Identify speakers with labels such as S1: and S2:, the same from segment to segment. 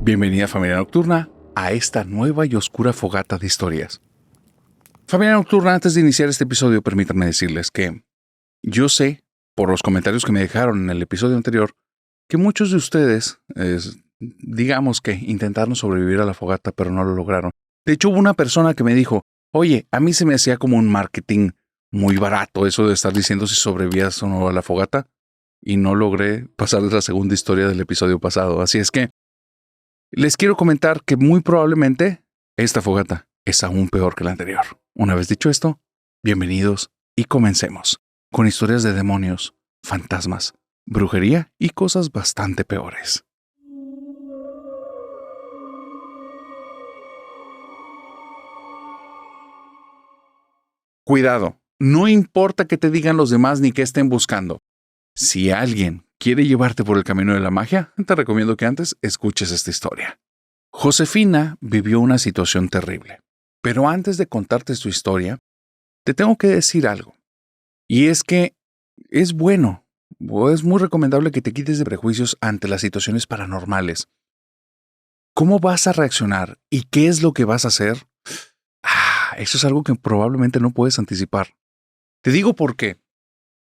S1: Bienvenida familia nocturna a esta nueva y oscura fogata de historias. Familia nocturna, antes de iniciar este episodio, permítanme decirles que yo sé, por los comentarios que me dejaron en el episodio anterior, que muchos de ustedes, digamos que intentaron sobrevivir a la fogata, pero no lo lograron. De hecho, hubo una persona que me dijo, oye, a mí se me hacía como un marketing muy barato eso de estar diciendo si sobrevivías o no a la fogata, y no logré pasarles la segunda historia del episodio pasado. Así es que les quiero comentar que muy probablemente esta fogata es aún peor que la anterior. Una vez dicho esto, bienvenidos y comencemos con historias de demonios, fantasmas, brujería y cosas bastante peores. Cuidado, no importa que te digan los demás ni que estén buscando. Si alguien quiere llevarte por el camino de la magia, te recomiendo que antes escuches esta historia. Josefina vivió una situación terrible, pero antes de contarte su historia, te tengo que decir algo. Y es que es bueno, o es muy recomendable que te quites de prejuicios ante las situaciones paranormales. ¿Cómo vas a reaccionar y qué es lo que vas a hacer? Eso es algo que probablemente no puedes anticipar. Te digo por qué.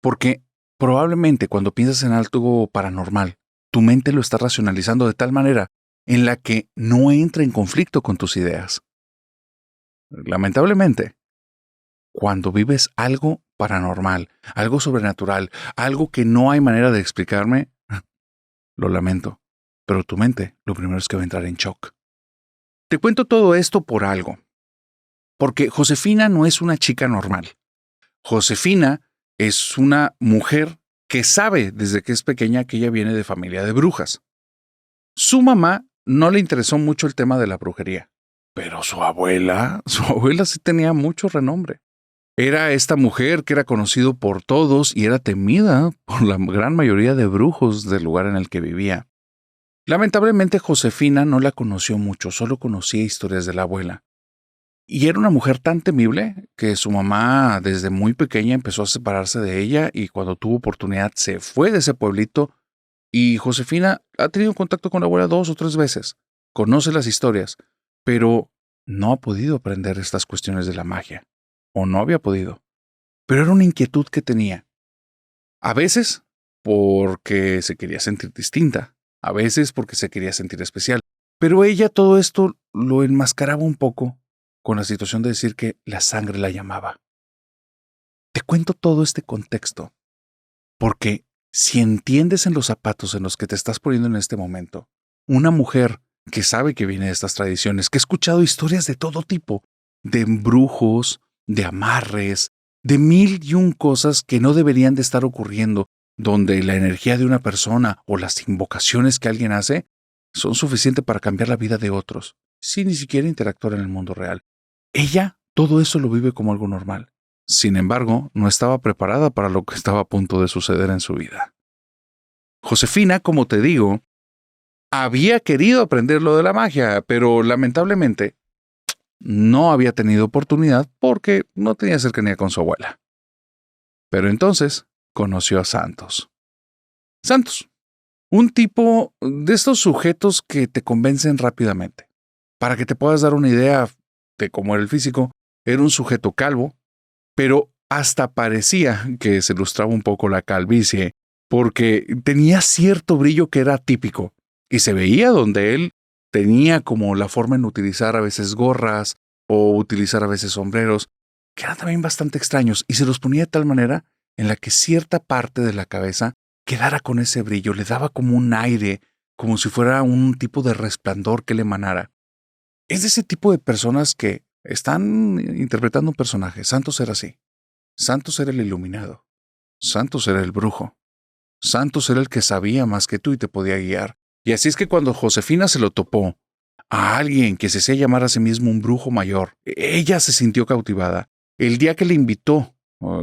S1: Porque probablemente cuando piensas en algo paranormal, tu mente lo está racionalizando de tal manera en la que no entra en conflicto con tus ideas. Lamentablemente, cuando vives algo paranormal, algo sobrenatural, algo que no hay manera de explicarme, lo lamento, pero tu mente lo primero es que va a entrar en shock. Te cuento todo esto por algo, porque Josefina no es una chica normal. Josefina es una mujer que sabe desde que es pequeña que ella viene de familia de brujas. Su mamá no le interesó mucho el tema de la brujería, pero su abuela sí tenía mucho renombre. Era esta mujer que era conocido por todos y era temida por la gran mayoría de brujos del lugar en el que vivía. Lamentablemente Josefina no la conoció mucho, solo conocía historias de la abuela. Y era una mujer tan temible que su mamá desde muy pequeña empezó a separarse de ella y cuando tuvo oportunidad se fue de ese pueblito y Josefina ha tenido contacto con la abuela 2 o 3 veces. Conoce las historias, pero no ha podido aprender estas cuestiones de la magia. O no había podido. Pero era una inquietud que tenía. A veces porque se quería sentir distinta. A veces porque se quería sentir especial. Pero ella todo esto lo enmascaraba un poco con la situación de decir que la sangre la llamaba. Te cuento todo este contexto porque si entiendes en los zapatos en los que te estás poniendo en este momento, una mujer que sabe que viene de estas tradiciones, que ha escuchado historias de todo tipo, de embrujos, de amarres, de 1001 cosas que no deberían de estar ocurriendo, donde la energía de una persona o las invocaciones que alguien hace son suficientes para cambiar la vida de otros, sin ni siquiera interactuar en el mundo real. Ella todo eso lo vive como algo normal. Sin embargo, no estaba preparada para lo que estaba a punto de suceder en su vida. Josefina, como te digo, había querido aprender lo de la magia, pero lamentablemente no había tenido oportunidad porque no tenía cercanía con su abuela. Pero entonces conoció a Santos. Santos, un tipo de estos sujetos que te convencen rápidamente. Para que te puedas dar una idea de cómo era el físico, era un sujeto calvo, pero hasta parecía que se ilustraba un poco la calvicie, porque tenía cierto brillo que era típico, y se veía donde él tenía como la forma en utilizar a veces gorras o utilizar a veces sombreros, que eran también bastante extraños, y se los ponía de tal manera en la que cierta parte de la cabeza quedara con ese brillo, le daba como un aire, como si fuera un tipo de resplandor que le emanara. Es de ese tipo de personas que están interpretando un personaje. Santos era así. Santos era el iluminado. Santos era el brujo. Santos era el que sabía más que tú y te podía guiar. Y así es que cuando Josefina se lo topó a alguien que se hacía llamar a sí mismo un brujo mayor, ella se sintió cautivada. El día que le invitó,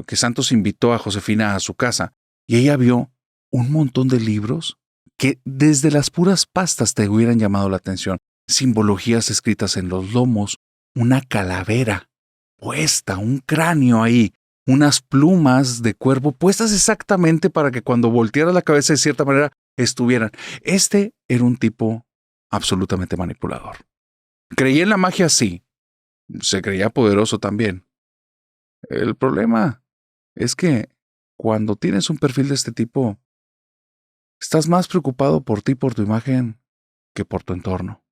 S1: que Santos invitó a Josefina a su casa, y ella vio un montón de libros que desde las puras pastas te hubieran llamado la atención. Simbologías escritas en los lomos, una calavera puesta, un cráneo ahí, unas plumas de cuervo puestas exactamente para que cuando volteara la cabeza de cierta manera estuvieran. Este era un tipo absolutamente manipulador. Creía en la magia, sí. Se creía poderoso también. El problema es que cuando tienes un perfil de este tipo, estás más preocupado por ti, por tu imagen, que por tu entorno.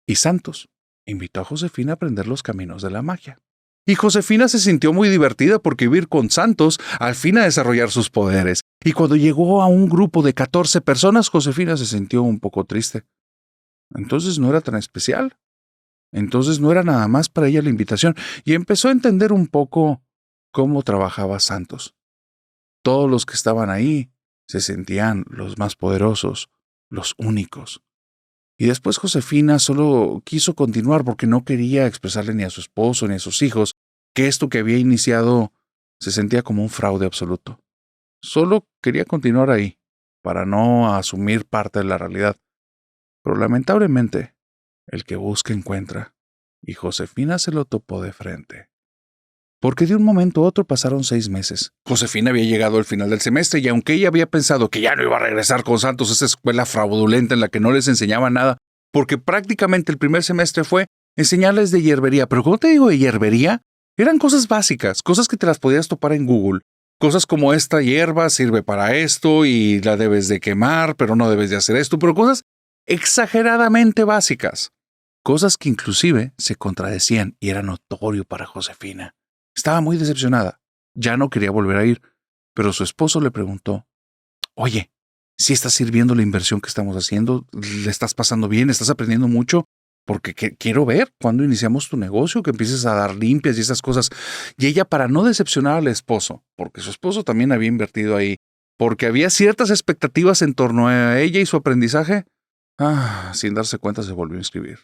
S1: Y Santos invitó a Josefina a aprender los caminos de la magia. Y Josefina se sintió muy divertida porque iba a ir con Santos al fin a desarrollar sus poderes. Y cuando llegó a un grupo de 14 personas, Josefina se sintió un poco triste. Entonces no era tan especial. Entonces no era nada más para ella la invitación. Y empezó a entender un poco cómo trabajaba Santos. Todos los que estaban ahí se sentían los más poderosos, los únicos. Y después Josefina solo quiso continuar porque no quería expresarle ni a su esposo ni a sus hijos que esto que había iniciado se sentía como un fraude absoluto. Solo quería continuar ahí, para no asumir parte de la realidad. Pero lamentablemente, el que busca encuentra, y Josefina se lo topó de frente. Porque de un momento a otro pasaron 6 meses. Josefina había llegado al final del semestre y aunque ella había pensado que ya no iba a regresar con Santos a esa escuela fraudulenta en la que no les enseñaba nada, porque prácticamente el primer semestre fue enseñarles de hierbería. Pero ¿cómo te digo de hierbería? Eran cosas básicas, cosas que te las podías topar en Google. Cosas como esta hierba sirve para esto y la debes de quemar, pero no debes de hacer esto. Pero cosas exageradamente básicas. Cosas que inclusive se contradecían y era notorio para Josefina. Estaba muy decepcionada. Ya no quería volver a ir, pero su esposo le preguntó, «Oye, ¿sí está sirviendo la inversión que estamos haciendo? ¿Le estás pasando bien? ¿Estás aprendiendo mucho? Porque quiero ver cuándo iniciamos tu negocio, que empieces a dar limpias y esas cosas». Y ella, para no decepcionar al esposo, porque su esposo también había invertido ahí, porque había ciertas expectativas en torno a ella y su aprendizaje, sin darse cuenta se volvió a inscribir.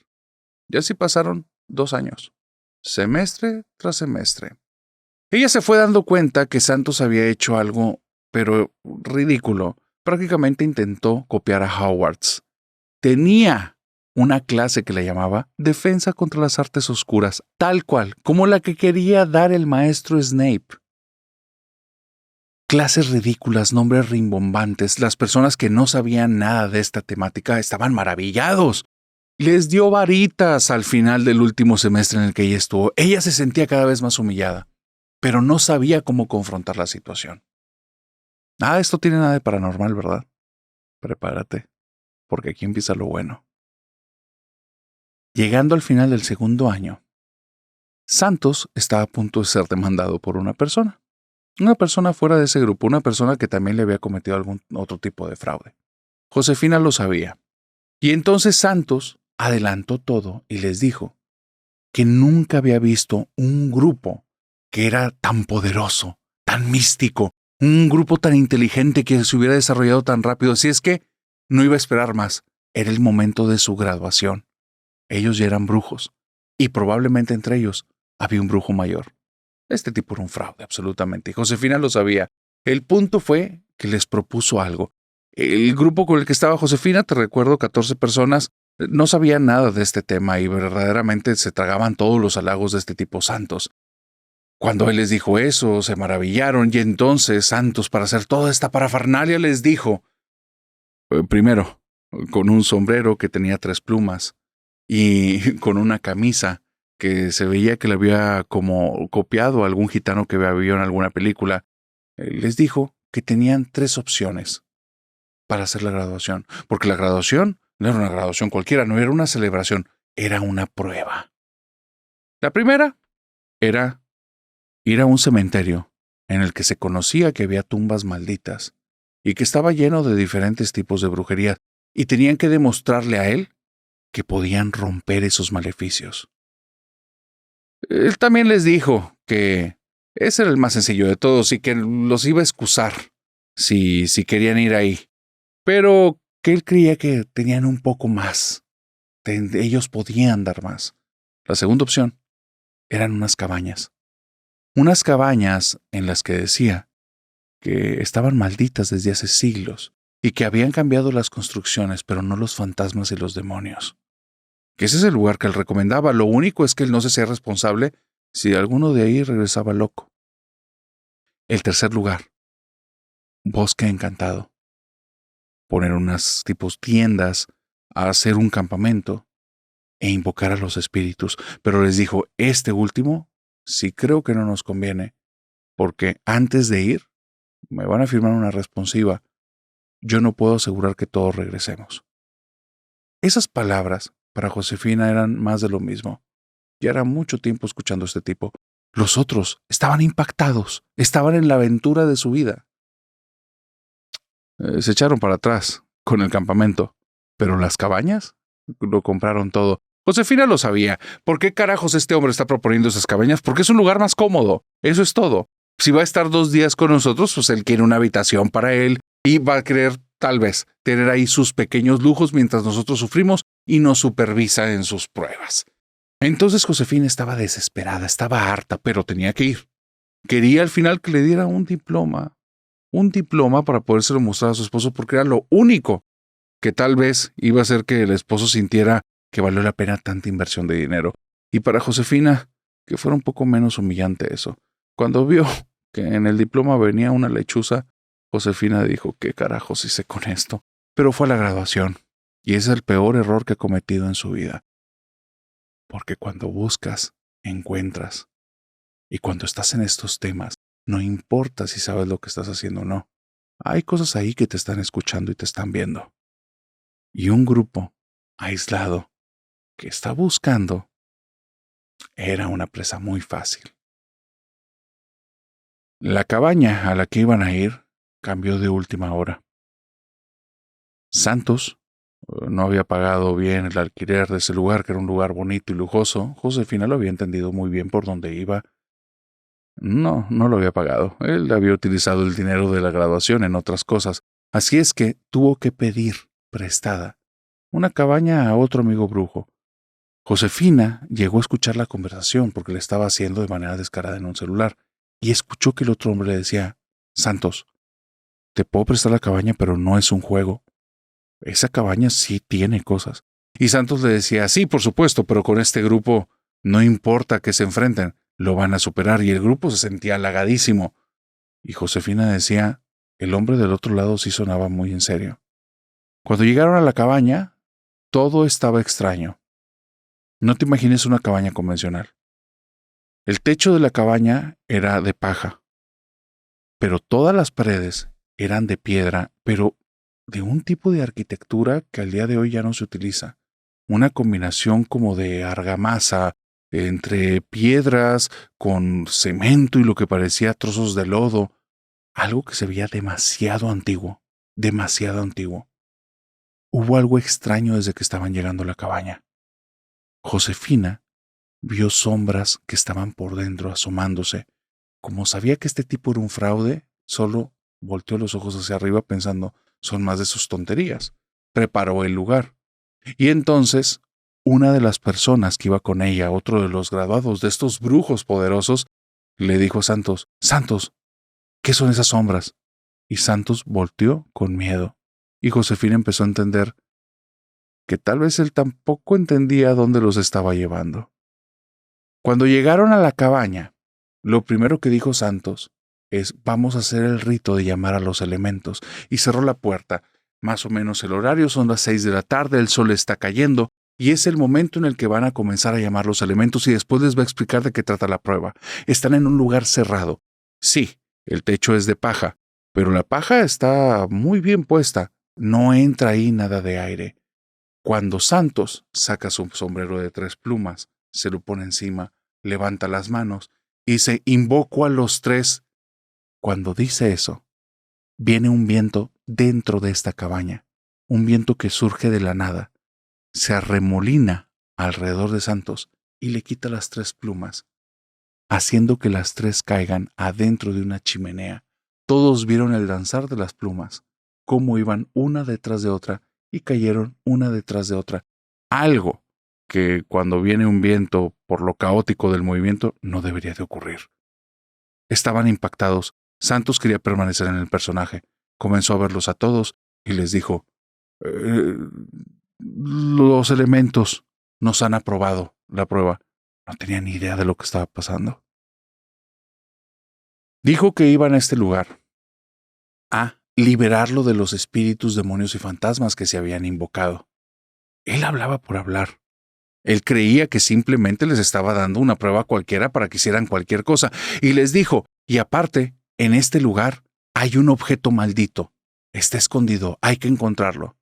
S1: Y así pasaron 2 años, semestre tras semestre. Ella se fue dando cuenta que Santos había hecho algo, pero ridículo. Prácticamente intentó copiar a Hogwarts. Tenía una clase que le llamaba Defensa contra las Artes Oscuras, tal cual, como la que quería dar el maestro Snape. Clases ridículas, nombres rimbombantes. Las personas que no sabían nada de esta temática estaban maravillados. Les dio varitas al final del último semestre en el que ella estuvo. Ella se sentía cada vez más humillada, pero no sabía cómo confrontar la situación. Esto tiene nada de paranormal, ¿verdad? Prepárate, porque aquí empieza lo bueno. Llegando al final del segundo año, Santos estaba a punto de ser demandado por una persona fuera de ese grupo, una persona que también le había cometido algún otro tipo de fraude. Josefina lo sabía. Y entonces Santos adelantó todo y les dijo que nunca había visto un grupo que era tan poderoso, tan místico, un grupo tan inteligente que se hubiera desarrollado tan rápido. Así es que no iba a esperar más. Era el momento de su graduación. Ellos ya eran brujos, y probablemente entre ellos había un brujo mayor. Este tipo era un fraude, absolutamente, y Josefina lo sabía. El punto fue que les propuso algo. El grupo con el que estaba Josefina, te recuerdo, 14 personas, no sabían nada de este tema y verdaderamente se tragaban todos los halagos de este tipo Santos. Cuando él les dijo eso, se maravillaron y entonces Santos, para hacer toda esta parafernalia, les dijo, primero, con un sombrero que tenía 3 plumas y con una camisa que se veía que le había como copiado a algún gitano que había visto en alguna película, les dijo que tenían 3 opciones para hacer la graduación, porque la graduación no era una graduación cualquiera, no era una celebración, era una prueba. La primera era ir a un cementerio en el que se conocía que había tumbas malditas y que estaba lleno de diferentes tipos de brujería, y tenían que demostrarle a él que podían romper esos maleficios. Él también les dijo que ese era el más sencillo de todos y que los iba a excusar si querían ir ahí, pero que él creía que tenían un poco más. Ellos podían dar más. La segunda opción eran unas cabañas. Unas cabañas en las que decía que estaban malditas desde hace siglos y que habían cambiado las construcciones, pero no los fantasmas y los demonios. Que ese es el lugar que él recomendaba. Lo único es que él no se hacía responsable si alguno de ahí regresaba loco. El tercer lugar, bosque encantado. Poner unas tipos tiendas a hacer un campamento e invocar a los espíritus, pero les dijo, este último sí creo que no nos conviene, porque antes de ir me van a firmar una responsiva. Yo no puedo asegurar que todos regresemos. Esas palabras para Josefina eran más de lo mismo. Ya era mucho tiempo escuchando a este tipo. Los otros estaban impactados, estaban en la aventura de su vida. Se echaron para atrás con el campamento, pero las cabañas lo compraron todo. Josefina lo sabía. ¿Por qué carajos este hombre está proponiendo esas cabañas? Porque es un lugar más cómodo. Eso es todo. Si va a estar 2 días con nosotros, pues él quiere una habitación para él y va a querer, tal vez, tener ahí sus pequeños lujos mientras nosotros sufrimos y nos supervisa en sus pruebas. Entonces Josefina estaba desesperada, estaba harta, pero tenía que ir. Quería al final que le diera un diploma para podérselo mostrar a su esposo porque era lo único que tal vez iba a hacer que el esposo sintiera que valió la pena tanta inversión de dinero. Y para Josefina, que fuera un poco menos humillante eso. Cuando vio que en el diploma venía una lechuza, Josefina dijo, ¿qué carajos hice con esto? Pero fue a la graduación, y ese es el peor error que ha cometido en su vida. Porque cuando buscas, encuentras. Y cuando estás en estos temas, no importa si sabes lo que estás haciendo o no. Hay cosas ahí que te están escuchando y te están viendo. Y un grupo aislado que está buscando era una presa muy fácil. La cabaña a la que iban a ir cambió de última hora. Santos no había pagado bien el alquiler de ese lugar, que era un lugar bonito y lujoso. Josefina lo había entendido muy bien por dónde iba. No lo había pagado. Él había utilizado el dinero de la graduación en otras cosas. Así es que tuvo que pedir prestada una cabaña a otro amigo brujo. Josefina llegó a escuchar la conversación porque le estaba haciendo de manera descarada en un celular y escuchó que el otro hombre le decía, Santos, te puedo prestar la cabaña, pero no es un juego. Esa cabaña sí tiene cosas. Y Santos le decía, sí, por supuesto, pero con este grupo no importa que se enfrenten, lo van a superar. Y el grupo se sentía halagadísimo. Y Josefina decía, el hombre del otro lado sí sonaba muy en serio. Cuando llegaron a la cabaña, todo estaba extraño. No te imagines una cabaña convencional. El techo de la cabaña era de paja, pero todas las paredes eran de piedra, pero de un tipo de arquitectura que al día de hoy ya no se utiliza. Una combinación como de argamasa entre piedras con cemento y lo que parecía trozos de lodo, algo que se veía demasiado antiguo, demasiado antiguo. Hubo algo extraño desde que estaban llegando a la cabaña. Josefina vio sombras que estaban por dentro asomándose. Como sabía que este tipo era un fraude, solo volteó los ojos hacia arriba pensando, son más de sus tonterías. Preparó el lugar. Y entonces, una de las personas que iba con ella, otro de los graduados de estos brujos poderosos, le dijo a Santos, Santos, ¿qué son esas sombras? Y Santos volteó con miedo. Y Josefina empezó a entender que tal vez él tampoco entendía a dónde los estaba llevando. Cuando llegaron a la cabaña, lo primero que dijo Santos es, vamos a hacer el rito de llamar a los elementos, y cerró la puerta. Más o menos el horario, son las 6 de la tarde, el sol está cayendo, y es el momento en el que van a comenzar a llamar los elementos y después les va a explicar de qué trata la prueba. Están en un lugar cerrado. Sí, el techo es de paja, pero la paja está muy bien puesta. No entra ahí nada de aire. Cuando Santos saca su sombrero de 3 plumas, se lo pone encima, levanta las manos y se invoco a los 3. Cuando dice eso, viene un viento dentro de esta cabaña, un viento que surge de la nada, se arremolina alrededor de Santos y le quita las 3 plumas, haciendo que las 3 caigan adentro de una chimenea. Todos vieron el danzar de las plumas, cómo iban una detrás de otra y cayeron una detrás de otra. Algo que cuando viene un viento por lo caótico del movimiento no debería de ocurrir. Estaban impactados. Santos quería permanecer en el personaje. Comenzó a verlos a todos y les dijo, los elementos nos han aprobado la prueba. No tenía ni idea de lo que estaba pasando. Dijo que iban a este lugar a liberarlo de los espíritus, demonios y fantasmas que se habían invocado. Él hablaba por hablar. Él creía que simplemente les estaba dando una prueba cualquiera para que hicieran cualquier cosa. Y les dijo, y aparte, en este lugar hay un objeto maldito. Está escondido, hay que encontrarlo.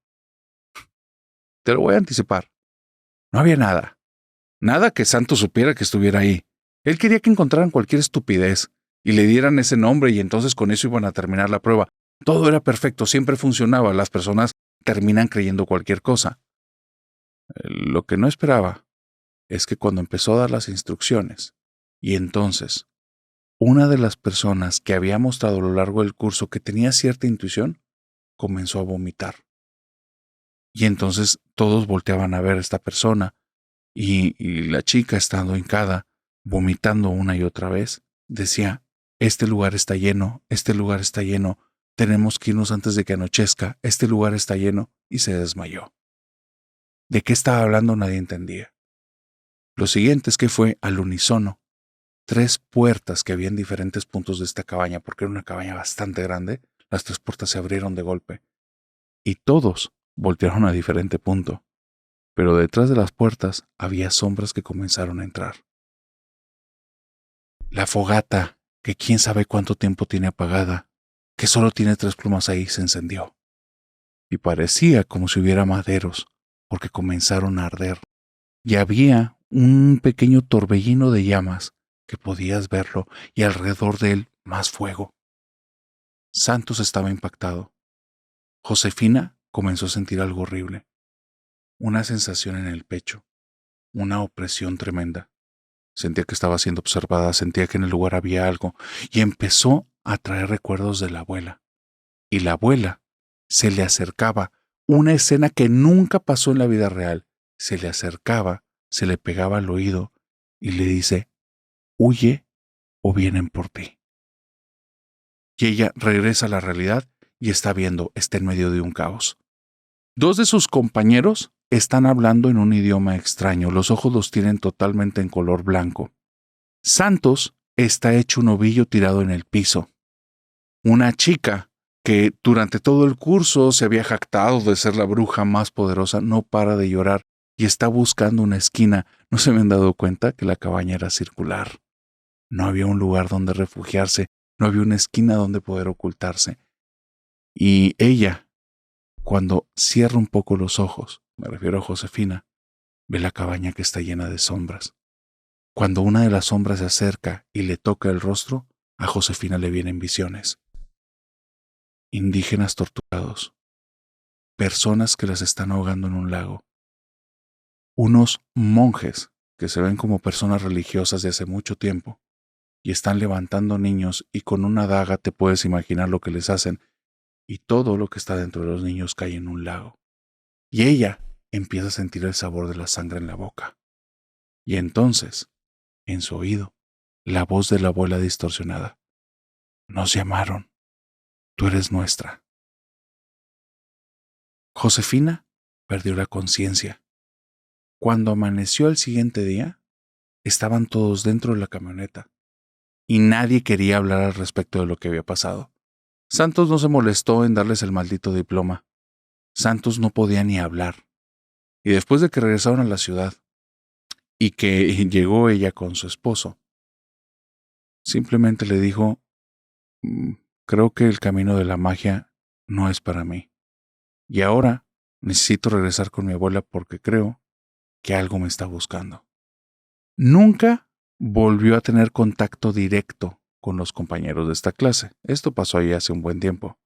S1: Te lo voy a anticipar. No había nada. Nada que Santos supiera que estuviera ahí. Él quería que encontraran cualquier estupidez y le dieran ese nombre y entonces con eso iban a terminar la prueba. Todo era perfecto, siempre funcionaba. Las personas terminan creyendo cualquier cosa. Lo que no esperaba es que cuando empezó a dar las instrucciones, y entonces una de las personas que había mostrado a lo largo del curso que tenía cierta intuición, comenzó a vomitar. Y entonces todos volteaban a ver a esta persona, y la chica, estando hincada, vomitando una y otra vez, decía, este lugar está lleno, tenemos que irnos antes de que anochezca, este lugar está lleno, y se desmayó. ¿De qué estaba hablando? Nadie entendía. Lo siguiente es que fue al unísono. 3 puertas que había en diferentes puntos de esta cabaña, porque era una cabaña bastante grande, las 3 puertas se abrieron de golpe. Y todos voltearon a diferente punto. Pero detrás de las puertas había sombras que comenzaron a entrar. La fogata, que quién sabe cuánto tiempo tiene apagada, que solo tiene 3 plumas ahí, se encendió. Y parecía como si hubiera maderos, porque comenzaron a arder. Y había un pequeño torbellino de llamas, que podías verlo, y alrededor de él más fuego. Santos estaba impactado. Josefina comenzó a sentir algo horrible. Una sensación en el pecho, una opresión tremenda. Sentía que estaba siendo observada, sentía que en el lugar había algo, y empezó a traer recuerdos de la abuela. Y la abuela se le acercaba, una escena que nunca pasó en la vida real. Se le acercaba, se le pegaba al oído y le dice, huye o vienen por ti. Y ella regresa a la realidad y está en medio de un caos. 2 de sus compañeros están hablando en un idioma extraño, los ojos los tienen totalmente en color blanco. Santos está hecho un ovillo tirado en el piso. Una chica que durante todo el curso se había jactado de ser la bruja más poderosa no para de llorar y está buscando una esquina. ¿No se habían dado cuenta que la cabaña era circular? No había un lugar donde refugiarse, no había una esquina donde poder ocultarse. Y ella, cuando cierra un poco los ojos, me refiero a Josefina, ve la cabaña que está llena de sombras. Cuando una de las sombras se acerca y le toca el rostro, a Josefina le vienen visiones. Indígenas torturados, personas que las están ahogando en un lago, unos monjes que se ven como personas religiosas de hace mucho tiempo y están levantando niños y con una daga te puedes imaginar lo que les hacen y todo lo que está dentro de los niños cae en un lago. Y ella empieza a sentir el sabor de la sangre en la boca. Y entonces, en su oído, la voz de la abuela distorsionada. Nos llamaron. Tú eres nuestra. Josefina perdió la conciencia. Cuando amaneció el siguiente día, estaban todos dentro de la camioneta y nadie quería hablar al respecto de lo que había pasado. Santos no se molestó en darles el maldito diploma. Santos no podía ni hablar. Y después de que regresaron a la ciudad y que llegó ella con su esposo, simplemente le dijo, creo que el camino de la magia no es para mí. Y ahora necesito regresar con mi abuela porque creo que algo me está buscando. Nunca volvió a tener contacto directo con los compañeros de esta clase. Esto pasó ahí hace un buen tiempo.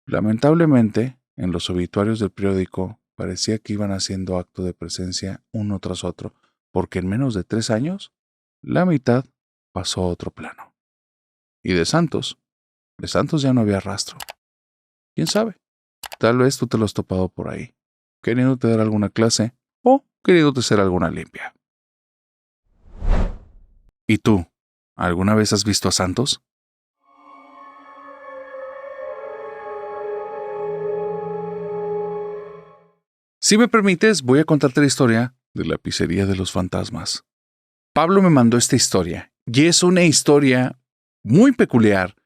S1: Lamentablemente, en los obituarios del periódico parecía que iban haciendo acto de presencia uno tras otro, porque en menos de 3 años, la mitad pasó a otro plano. Y de Santos ya no había rastro. ¿Quién sabe? Tal vez tú te lo has topado por ahí, queriéndote dar alguna clase o queriéndote hacer alguna limpia. ¿Y tú? ¿Alguna vez has visto a Santos? Si me permites, voy a contarte la historia de la pizzería de los fantasmas. Pablo me mandó esta historia, y es una historia muy peculiar,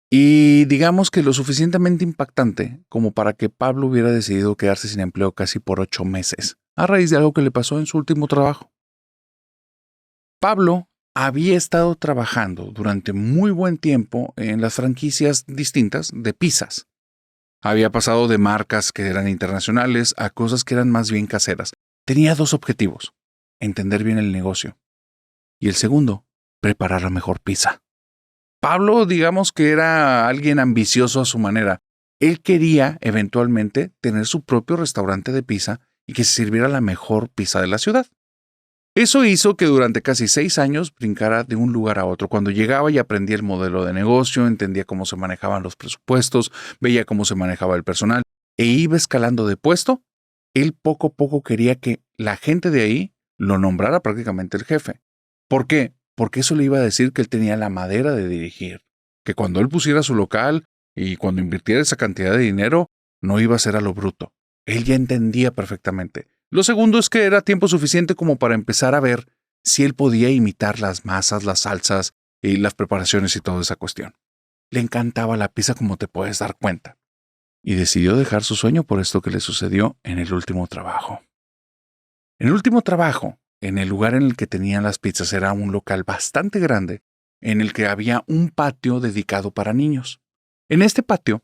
S1: Y digamos que lo suficientemente impactante como para que Pablo hubiera decidido quedarse sin empleo casi por 8 meses, a raíz de algo que le pasó en su último trabajo. Pablo había estado trabajando durante muy buen tiempo en las franquicias distintas de pizzas. Había pasado de marcas que eran internacionales a cosas que eran más bien caseras. Tenía dos objetivos: entender bien el negocio y el segundo, preparar la mejor pizza. Pablo, digamos que era alguien ambicioso a su manera. Él quería eventualmente tener su propio restaurante de pizza y que se sirviera la mejor pizza de la ciudad. Eso hizo que durante casi 6 años brincara de un lugar a otro. Cuando llegaba y aprendía el modelo de negocio, entendía cómo se manejaban los presupuestos, veía cómo se manejaba el personal e iba escalando de puesto. Él poco a poco quería que la gente de ahí lo nombrara prácticamente el jefe. ¿Por qué? Porque eso le iba a decir que él tenía la madera de dirigir, que cuando él pusiera su local y cuando invirtiera esa cantidad de dinero, no iba a ser a lo bruto. Él ya entendía perfectamente. Lo segundo es que era tiempo suficiente como para empezar a ver si él podía imitar las masas, las salsas y las preparaciones y toda esa cuestión. Le encantaba la pizza, como te puedes dar cuenta, y decidió dejar su sueño por esto que le sucedió en el último trabajo. En el último trabajo, en el lugar en el que tenían las pizzas, era un local bastante grande en el que había un patio dedicado para niños. En este patio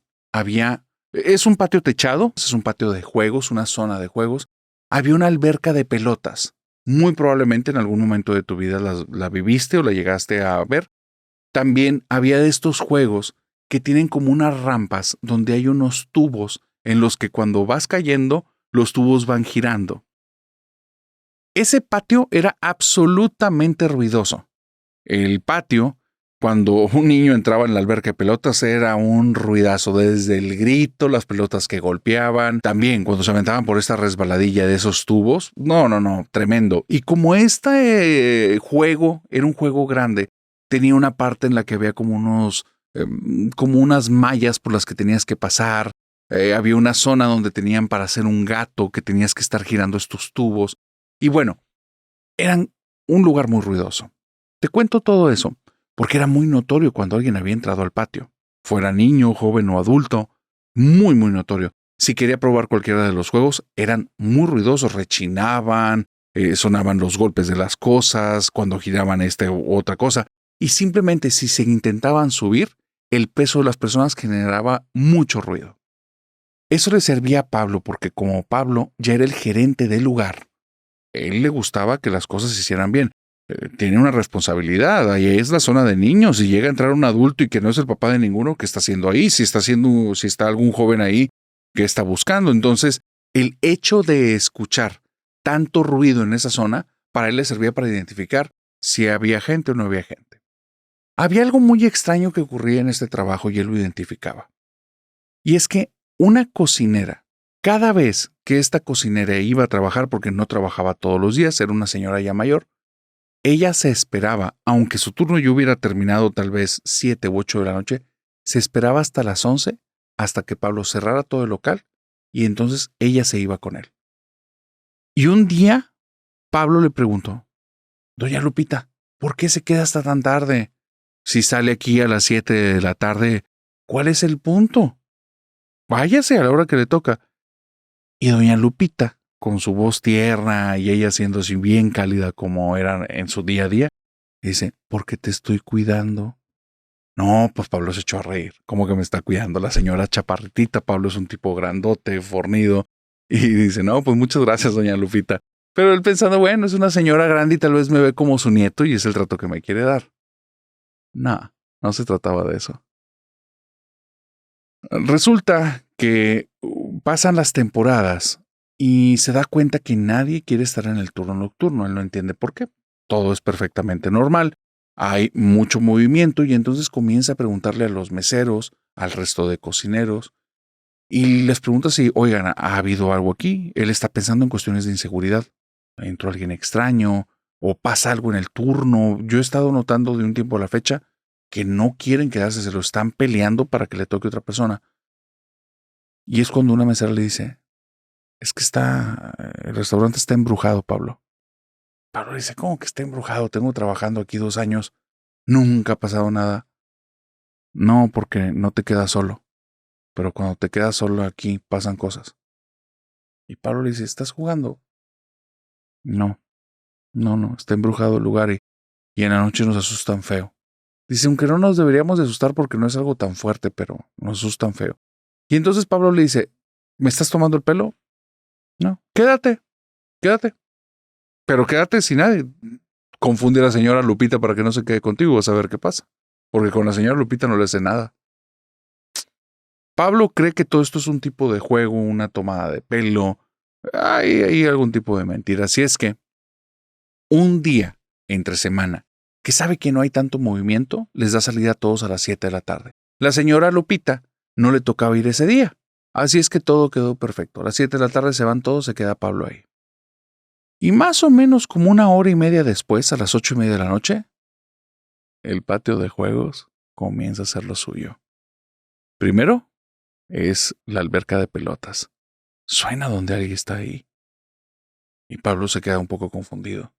S1: es un patio techado, es un patio de juegos, una zona de juegos. Había una alberca de pelotas. Muy probablemente en algún momento de tu vida la viviste o la llegaste a ver. También había de estos juegos que tienen como unas rampas donde hay unos tubos en los que cuando vas cayendo, los tubos van girando. Ese patio era absolutamente ruidoso. El patio, cuando un niño entraba en la alberca de pelotas, era un ruidazo, desde el grito, las pelotas que golpeaban, también cuando se aventaban por esta resbaladilla de esos tubos. No, tremendo. Y como este juego era un juego grande, tenía una parte en la que había como unas mallas por las que tenías que pasar. Había una zona donde tenían para hacer un gato que tenías que estar girando estos tubos. Y bueno, eran un lugar muy ruidoso. Te cuento todo eso porque era muy notorio cuando alguien había entrado al patio. Fuera niño, joven o adulto, muy, muy notorio. Si quería probar cualquiera de los juegos, eran muy ruidosos, rechinaban, sonaban los golpes de las cosas, cuando giraban u otra cosa. Y simplemente si se intentaban subir, el peso de las personas generaba mucho ruido. Eso le servía a Pablo porque como Pablo ya era el gerente del lugar, él le gustaba que las cosas se hicieran bien. Tiene una responsabilidad, ahí es la zona de niños. Si llega a entrar un adulto y que no es el papá de ninguno, ¿qué está haciendo ahí? Si está algún joven ahí que está buscando. Entonces, el hecho de escuchar tanto ruido en esa zona, para él le servía para identificar si había gente o no había gente. Había algo muy extraño que ocurría en este trabajo y él lo identificaba. Y es que una cocinera, cada vez que esta cocinera iba a trabajar, porque no trabajaba todos los días, era una señora ya mayor, ella se esperaba, aunque su turno ya hubiera terminado tal vez 7 u 8 de la noche, se esperaba hasta las 11, hasta que Pablo cerrara todo el local, y entonces ella se iba con él. Y un día, Pablo le preguntó: Doña Lupita, ¿por qué se queda hasta tan tarde? Si sale aquí a las 7 de la tarde, ¿cuál es el punto? Váyase a la hora que le toca. Y doña Lupita, con su voz tierna y ella siendo así bien cálida como era en su día a día, dice: porque te estoy cuidando. No, pues Pablo se echó a reír. ¿Cómo que me está cuidando la señora chaparritita? Pablo es un tipo grandote, fornido. Y dice: no, pues muchas gracias, doña Lupita. Pero él pensando: bueno, es una señora grande y tal vez me ve como su nieto y es el trato que me quiere dar. No, no se trataba de eso. Resulta que pasan las temporadas y se da cuenta que nadie quiere estar en el turno nocturno. Él no entiende por qué. Todo es perfectamente normal. Hay mucho movimiento y entonces comienza a preguntarle a los meseros, al resto de cocineros, y les pregunta si, oigan, ¿ha habido algo aquí? Él está pensando en cuestiones de inseguridad. ¿Entró alguien extraño? ¿O pasa algo en el turno? Yo he estado notando de un tiempo a la fecha que no quieren quedarse, se lo están peleando para que le toque a otra persona. Y es cuando una mesera le dice: es que el restaurante está embrujado, Pablo. Pablo dice: ¿cómo que está embrujado? Tengo trabajando aquí 2 años. Nunca ha pasado nada. No, porque no te quedas solo. Pero cuando te quedas solo aquí pasan cosas. Y Pablo le dice, ¿estás jugando? No, no, está embrujado el lugar y en la noche nos asustan feo. Dice, aunque no nos deberíamos de asustar porque no es algo tan fuerte, pero nos asustan feo. Y entonces Pablo le dice, ¿me estás tomando el pelo? No, quédate. Pero quédate sin nadie. Confunde a la señora Lupita para que no se quede contigo, vas a ver qué pasa. Porque con la señora Lupita no le hace nada. Pablo cree que todo esto es un tipo de juego, una tomada de pelo. Hay algún tipo de mentira. Así es que un día entre semana, que sabe que no hay tanto movimiento, les da salida a todos a las 7 de la tarde. La señora Lupita no le tocaba ir ese día. Así es que todo quedó perfecto. A las 7 de la tarde se van todos, se queda Pablo ahí. Y más o menos como una hora y media después, a las 8:30 de la noche, el patio de juegos comienza a hacer lo suyo. Primero es la alberca de pelotas. Suena donde alguien está ahí. Y Pablo se queda un poco confundido.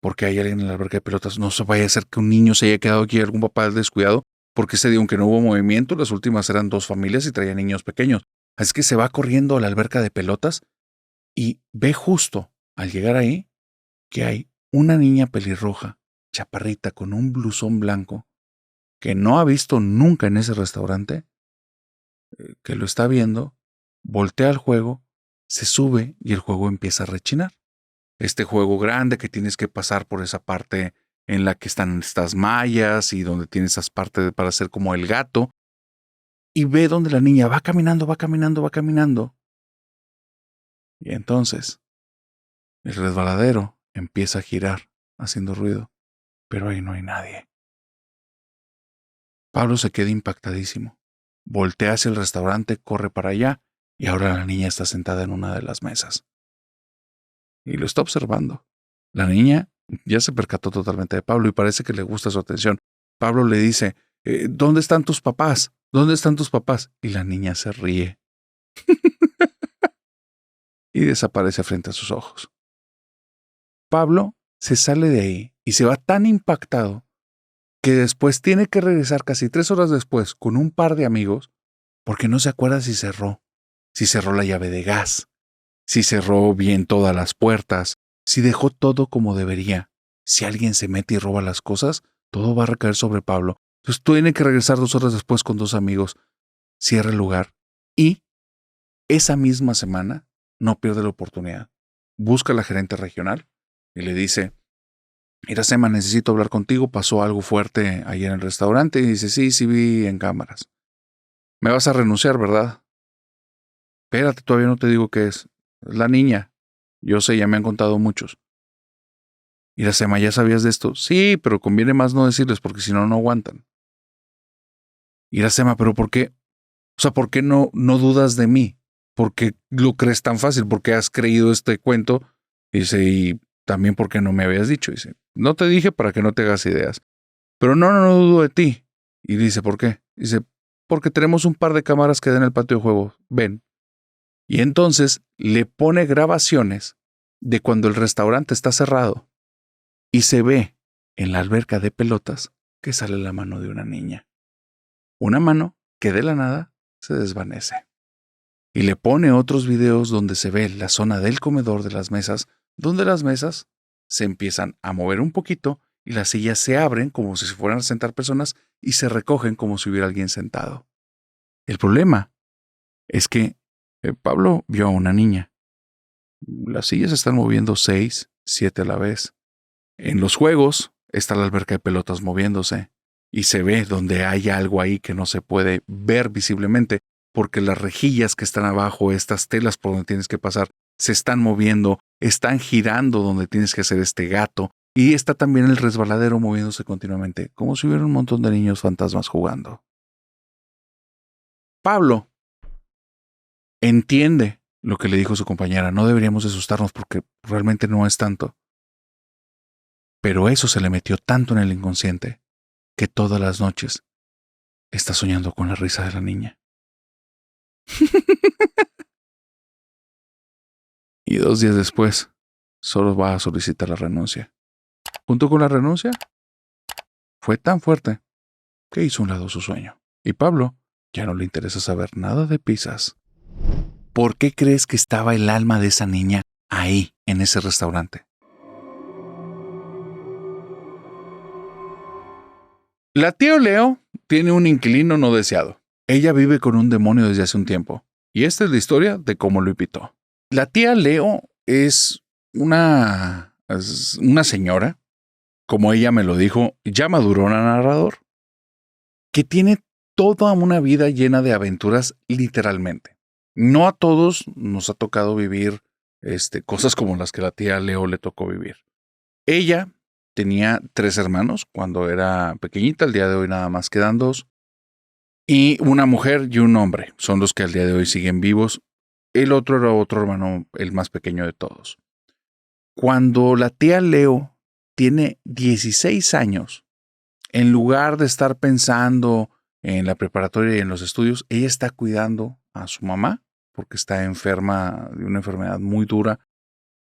S1: ¿Por qué hay alguien en la alberca de pelotas? No se vaya a ser que un niño se haya quedado aquí, algún papá descuidado, porque ese día, aunque no hubo movimiento, las últimas eran 2 familias y traían niños pequeños. Así que se va corriendo a la alberca de pelotas y ve justo, al llegar ahí, que hay una niña pelirroja, chaparrita, con un blusón blanco, que no ha visto nunca en ese restaurante, que lo está viendo, voltea al juego, se sube y el juego empieza a rechinar. Este juego grande que tienes que pasar por esa parte en la que están estas mallas y donde tienes esas partes para hacer como el gato. Y ve donde la niña va caminando. Y entonces el resbaladero empieza a girar, haciendo ruido, pero ahí no hay nadie. Pablo se queda impactadísimo. Voltea hacia el restaurante, corre para allá y ahora la niña está sentada en una de las mesas. Y lo está observando. La niña ya se percató totalmente de Pablo y parece que le gusta su atención. Pablo le dice, ¿dónde están tus papás? ¿Dónde están tus papás? Y la niña se ríe. Y desaparece frente a sus ojos. Pablo se sale de ahí y se va tan impactado que después tiene que regresar casi 3 horas después con un par de amigos porque no se acuerda si cerró la llave de gas, si cerró bien todas las puertas, si dejó todo como debería. Si alguien se mete y roba las cosas, todo va a recaer sobre Pablo. Entonces tiene que regresar 2 horas después con 2 amigos, cierra el lugar y esa misma semana no pierde la oportunidad. Busca a la gerente regional y le dice, Iracema, necesito hablar contigo, pasó algo fuerte ayer en el restaurante. Y dice, sí vi en cámaras. Me vas a renunciar, ¿verdad? Espérate, todavía no te digo qué es. Es la niña. Yo sé, ya me han contado muchos. Iracema, ¿ya sabías de esto? Sí, pero conviene más no decirles porque si no, no aguantan. Iracema, ¿pero por qué? O sea, ¿por qué no dudas de mí? ¿Por qué lo crees tan fácil? ¿Por qué has creído este cuento? Dice, y también ¿por qué no me habías dicho? Dice, no te dije para que no te hagas ideas. Pero no dudo de ti. Y dice, ¿por qué? Dice, porque tenemos un par de cámaras que dan en el patio de juego. Ven. Y entonces le pone grabaciones de cuando el restaurante está cerrado y se ve en la alberca de pelotas que sale la mano de una niña. Una mano que de la nada se desvanece. Y le pone otros videos donde se ve la zona del comedor de las mesas, donde las mesas se empiezan a mover un poquito y las sillas se abren como si se fueran a sentar personas y se recogen como si hubiera alguien sentado. El problema es que Pablo vio a una niña. Las sillas se están moviendo 6, 7 a la vez. En los juegos está la alberca de pelotas moviéndose y se ve donde hay algo ahí que no se puede ver visiblemente porque las rejillas que están abajo, estas telas por donde tienes que pasar, se están moviendo, están girando donde tienes que hacer este gato y está también el resbaladero moviéndose continuamente, como si hubiera un montón de niños fantasmas jugando. Pablo entiende lo que le dijo su compañera, no deberíamos asustarnos porque realmente no es tanto. Pero eso se le metió tanto en el inconsciente que todas las noches está soñando con la risa de la niña. Y 2 días después, solo va a solicitar la renuncia. Junto con la renuncia, fue tan fuerte que hizo a un lado su sueño. Y Pablo ya no le interesa saber nada de pizzas. ¿Por qué crees que estaba el alma de esa niña ahí, en ese restaurante? La tía Leo tiene un inquilino no deseado. Ella vive con un demonio desde hace un tiempo. Y esta es la historia de cómo lo invitó. La tía Leo es una señora, como ella me lo dijo, ya madurona narrador, que tiene toda una vida llena de aventuras literalmente. No a todos nos ha tocado vivir cosas como las que la tía Leo le tocó vivir. Ella tenía 3 hermanos cuando era pequeñita, al día de hoy nada más quedan 2. Y una mujer y un hombre son los que al día de hoy siguen vivos. El otro era otro hermano, el más pequeño de todos. Cuando la tía Leo tiene 16 años, en lugar de estar pensando en la preparatoria y en los estudios, ella está cuidando a su mamá porque está enferma de una enfermedad muy dura.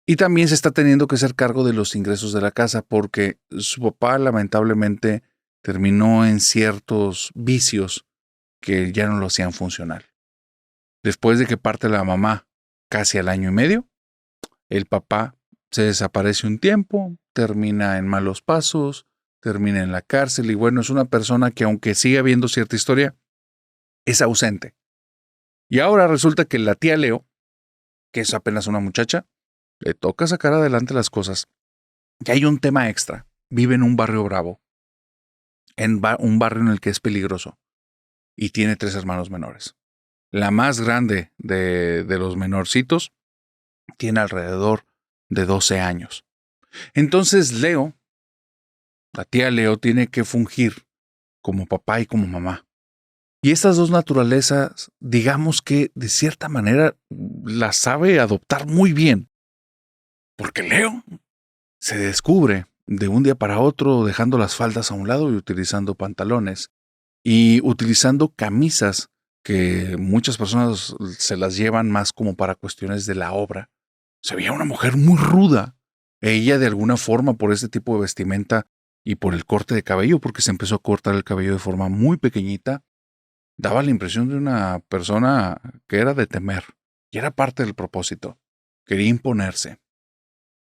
S1: Y también se está teniendo que hacer cargo de los ingresos de la casa porque su papá lamentablemente terminó en ciertos vicios que ya no lo hacían funcional. Después de que parte la mamá casi al año y medio, el papá se desaparece un tiempo, termina en malos pasos, termina en la cárcel y bueno, es una persona que aunque sigue habiendo cierta historia, es ausente. Y ahora resulta que la tía Leo, que es apenas una muchacha, le toca sacar adelante las cosas. Y hay un tema extra. Vive en un barrio bravo, en un barrio en el que es peligroso y tiene 3 hermanos menores. La más grande de los menorcitos tiene alrededor de 12 años. Entonces Leo, la tía Leo, tiene que fungir como papá y como mamá. Y estas dos naturalezas, digamos que de cierta manera las sabe adoptar muy bien. Porque Leo se descubre de un día para otro dejando las faldas a un lado y utilizando pantalones y utilizando camisas que muchas personas se las llevan más como para cuestiones de la obra. Se veía una mujer muy ruda. Ella de alguna forma por este tipo de vestimenta y por el corte de cabello, porque se empezó a cortar el cabello de forma muy pequeñita, daba la impresión de una persona que era de temer. Y era parte del propósito. Quería imponerse.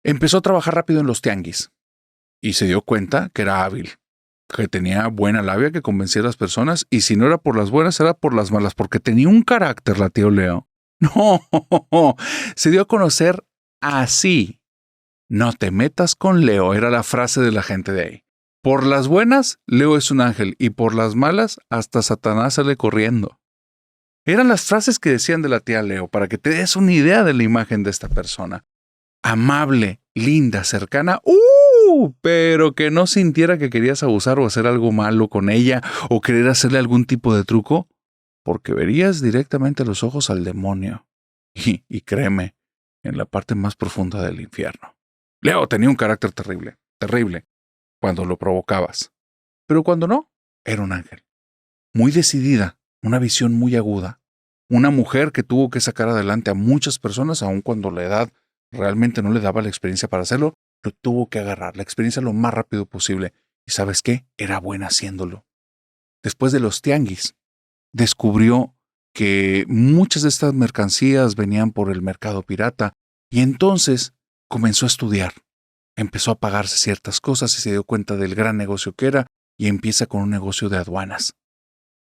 S1: Empezó a trabajar rápido en los tianguis y se dio cuenta que era hábil, que tenía buena labia, que convencía a las personas y si no era por las buenas era por las malas, porque tenía un carácter la tía Leo. No, se dio a conocer así. No te metas con Leo, era la frase de la gente de ahí. Por las buenas, Leo es un ángel y por las malas, hasta Satanás sale corriendo. Eran las frases que decían de la tía Leo para que te des una idea de la imagen de esta persona. Amable, linda, cercana, pero que no sintiera que querías abusar o hacer algo malo con ella o querer hacerle algún tipo de truco, porque verías directamente a los ojos al demonio. Y créeme, en la parte más profunda del infierno. Leo tenía un carácter terrible, terrible, cuando lo provocabas. Pero cuando no, era un ángel. Muy decidida, una visión muy aguda. Una mujer que tuvo que sacar adelante a muchas personas, aun cuando la edad realmente no le daba la experiencia para hacerlo, lo tuvo que agarrar, la experiencia lo más rápido posible. ¿Y sabes qué? Era buena haciéndolo. Después de los tianguis, descubrió que muchas de estas mercancías venían por el mercado pirata y entonces comenzó a estudiar. Empezó a pagarse ciertas cosas y se dio cuenta del gran negocio que era y empieza con un negocio de aduanas.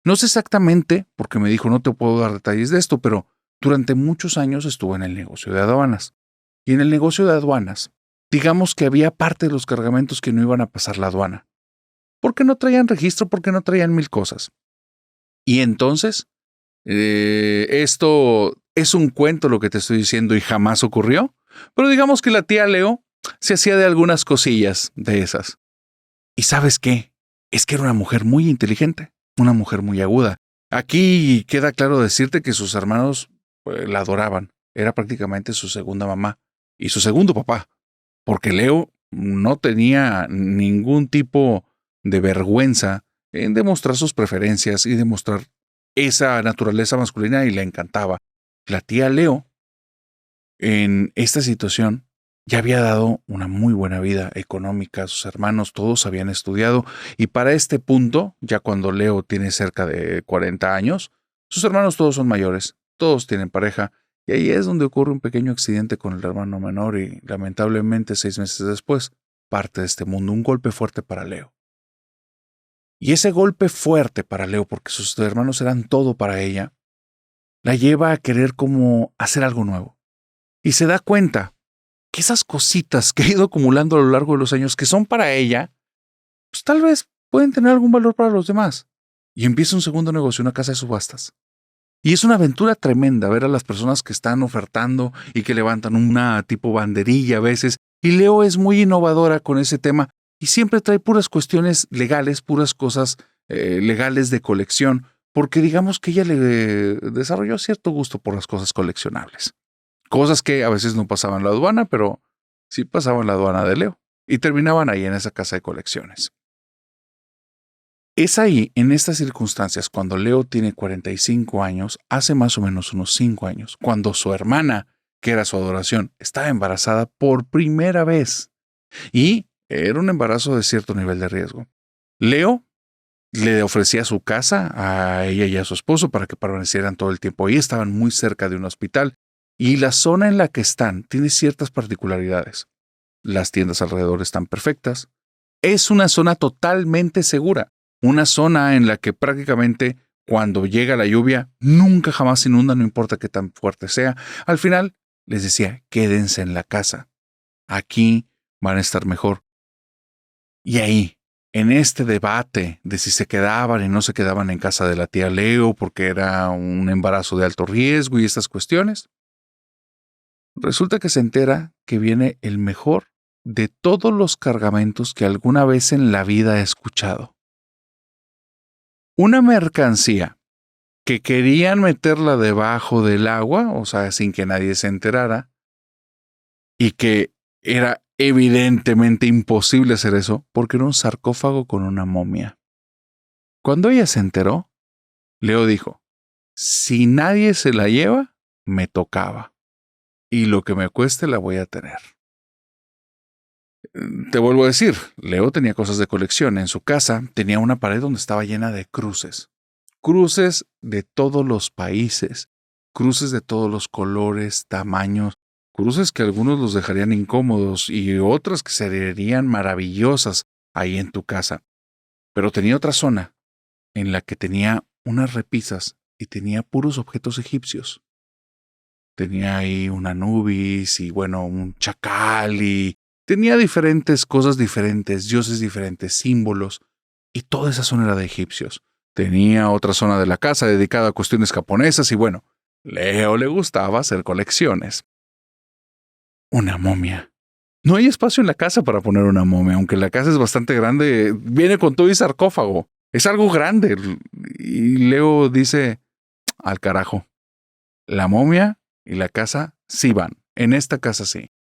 S1: No sé exactamente, porque me dijo no te puedo dar detalles de esto, pero durante muchos años estuvo en el negocio de aduanas. Y en el negocio de aduanas, digamos que había parte de los cargamentos que no iban a pasar la aduana. Porque no traían registro, porque no traían 1000 cosas. Y entonces, esto es un cuento lo que te estoy diciendo y jamás ocurrió. Pero digamos que la tía Leo se hacía de algunas cosillas de esas. ¿Y sabes qué? Es que era una mujer muy inteligente, una mujer muy aguda. Aquí queda claro decirte que sus hermanos la adoraban. Era prácticamente su segunda mamá y su segundo papá, porque Leo no tenía ningún tipo de vergüenza en demostrar sus preferencias y demostrar esa naturaleza masculina y le encantaba. La tía Leo, en esta situación, ya había dado una muy buena vida económica, sus hermanos todos habían estudiado y para este punto, ya cuando Leo tiene cerca de 40 años, sus hermanos todos son mayores, todos tienen pareja y ahí es donde ocurre un pequeño accidente con el hermano menor y lamentablemente 6 meses después parte de este mundo, un golpe fuerte para Leo. Y ese golpe fuerte para Leo, porque sus hermanos eran todo para ella, la lleva a querer como hacer algo nuevo. Y se da cuenta que esas cositas que ha ido acumulando a lo largo de los años que son para ella, pues tal vez pueden tener algún valor para los demás. Y empieza un segundo negocio, una casa de subastas. Y es una aventura tremenda ver a las personas que están ofertando y que levantan una tipo banderilla a veces. Y Leo es muy innovadora con ese tema y siempre trae puras cuestiones legales, puras cosas legales de colección, porque digamos que ella le desarrolló cierto gusto por las cosas coleccionables. Cosas que a veces no pasaban en la aduana, pero sí pasaban en la aduana de Leo. Y terminaban ahí en esa casa de colecciones. Es ahí, en estas circunstancias, cuando Leo tiene 45 años, hace más o menos unos 5 años, cuando su hermana, que era su adoración, estaba embarazada por primera vez. Y era un embarazo de cierto nivel de riesgo. Leo le ofrecía su casa a ella y a su esposo para que permanecieran todo el tiempo ahí. Estaban muy cerca de un hospital. Y la zona en la que están tiene ciertas particularidades. Las tiendas alrededor están perfectas. Es una zona totalmente segura. Una zona en la que prácticamente cuando llega la lluvia nunca jamás se inunda, no importa qué tan fuerte sea. Al final les decía, quédense en la casa. Aquí van a estar mejor. Y ahí, en este debate de si se quedaban y no se quedaban en casa de la tía Leo porque era un embarazo de alto riesgo y estas cuestiones, resulta que se entera que viene el mejor de todos los cargamentos que alguna vez en la vida he escuchado. Una mercancía que querían meterla debajo del agua, o sea, sin que nadie se enterara, y que era evidentemente imposible hacer eso porque era un sarcófago con una momia. Cuando ella se enteró, Leo dijo, si nadie se la lleva, me tocaba. Y lo que me cueste la voy a tener. Te vuelvo a decir, Leo tenía cosas de colección. En su casa tenía una pared donde estaba llena de cruces. Cruces de todos los países. Cruces de todos los colores, tamaños. Cruces que algunos los dejarían incómodos y otras que se verían maravillosas ahí en tu casa. Pero tenía otra zona en la que tenía unas repisas y tenía puros objetos egipcios. Tenía ahí un Anubis y bueno, un chacal y tenía diferentes cosas diferentes, dioses diferentes, símbolos, y toda esa zona era de egipcios. Tenía otra zona de la casa dedicada a cuestiones japonesas y bueno, Leo le gustaba hacer colecciones. Una momia. No hay espacio en la casa para poner una momia, aunque la casa es bastante grande, viene con todo y sarcófago. Es algo grande. Y Leo dice, al carajo, la momia y la casa sí van. En esta casa sí.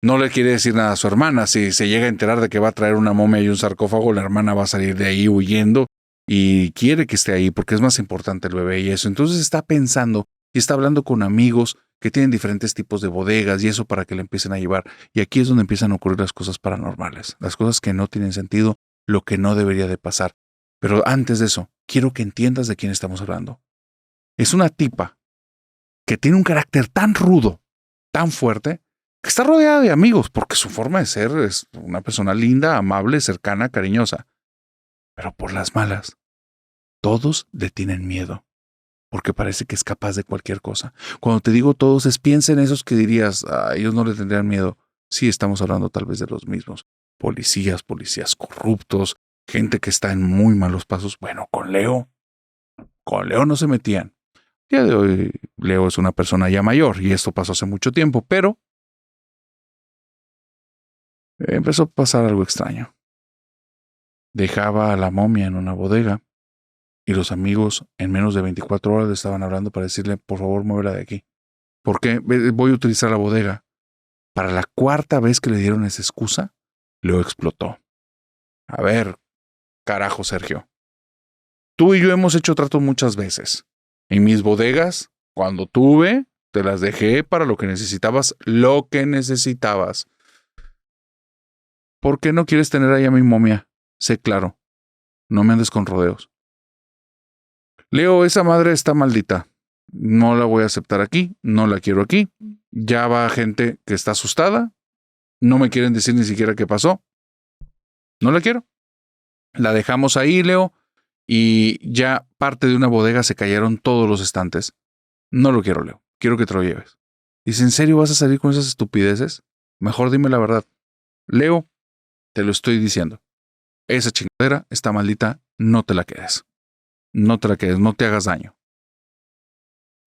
S1: No le quiere decir nada a su hermana. Si se llega a enterar de que va a traer una momia y un sarcófago, la hermana va a salir de ahí huyendo y quiere que esté ahí porque es más importante el bebé y eso. Entonces está pensando y está hablando con amigos que tienen diferentes tipos de bodegas y eso para que le empiecen a llevar. Y aquí es donde empiezan a ocurrir las cosas paranormales, las cosas que no tienen sentido, lo que no debería de pasar. Pero antes de eso, quiero que entiendas de quién estamos hablando. Es una tipa que tiene un carácter tan rudo, tan fuerte, que está rodeada de amigos, porque su forma de ser es una persona linda, amable, cercana, cariñosa. Pero por las malas, todos le tienen miedo, porque parece que es capaz de cualquier cosa. Cuando te digo todos, piensa en esos que dirías, a ellos no le tendrían miedo. Sí, estamos hablando tal vez de los mismos. Policías corruptos, gente que está en muy malos pasos. Bueno, con Leo no se metían. El día de hoy, Leo es una persona ya mayor y esto pasó hace mucho tiempo, pero empezó a pasar algo extraño. Dejaba a la momia en una bodega y los amigos en menos de 24 horas le estaban hablando para decirle, por favor, muévela de aquí. Porque voy a utilizar la bodega. Para la cuarta vez que le dieron esa excusa, Leo explotó. A ver, carajo, Sergio. Tú y yo hemos hecho tratos muchas veces. En mis bodegas, cuando tuve, te las dejé para lo que necesitabas. ¿Por qué no quieres tener ahí a mi momia? Sé claro. No me andes con rodeos. Leo, esa madre está maldita. No la voy a aceptar aquí. No la quiero aquí. Ya va gente que está asustada. No me quieren decir ni siquiera qué pasó. No la quiero. La dejamos ahí, Leo, y ya parte de una bodega se cayeron todos los estantes. No lo quiero, Leo. Quiero que te lo lleves. Dice, ¿en serio vas a salir con esas estupideces? Mejor dime la verdad. Leo, te lo estoy diciendo. Esa chingadera está maldita. No te la quedes. No te la quedes. No te hagas daño.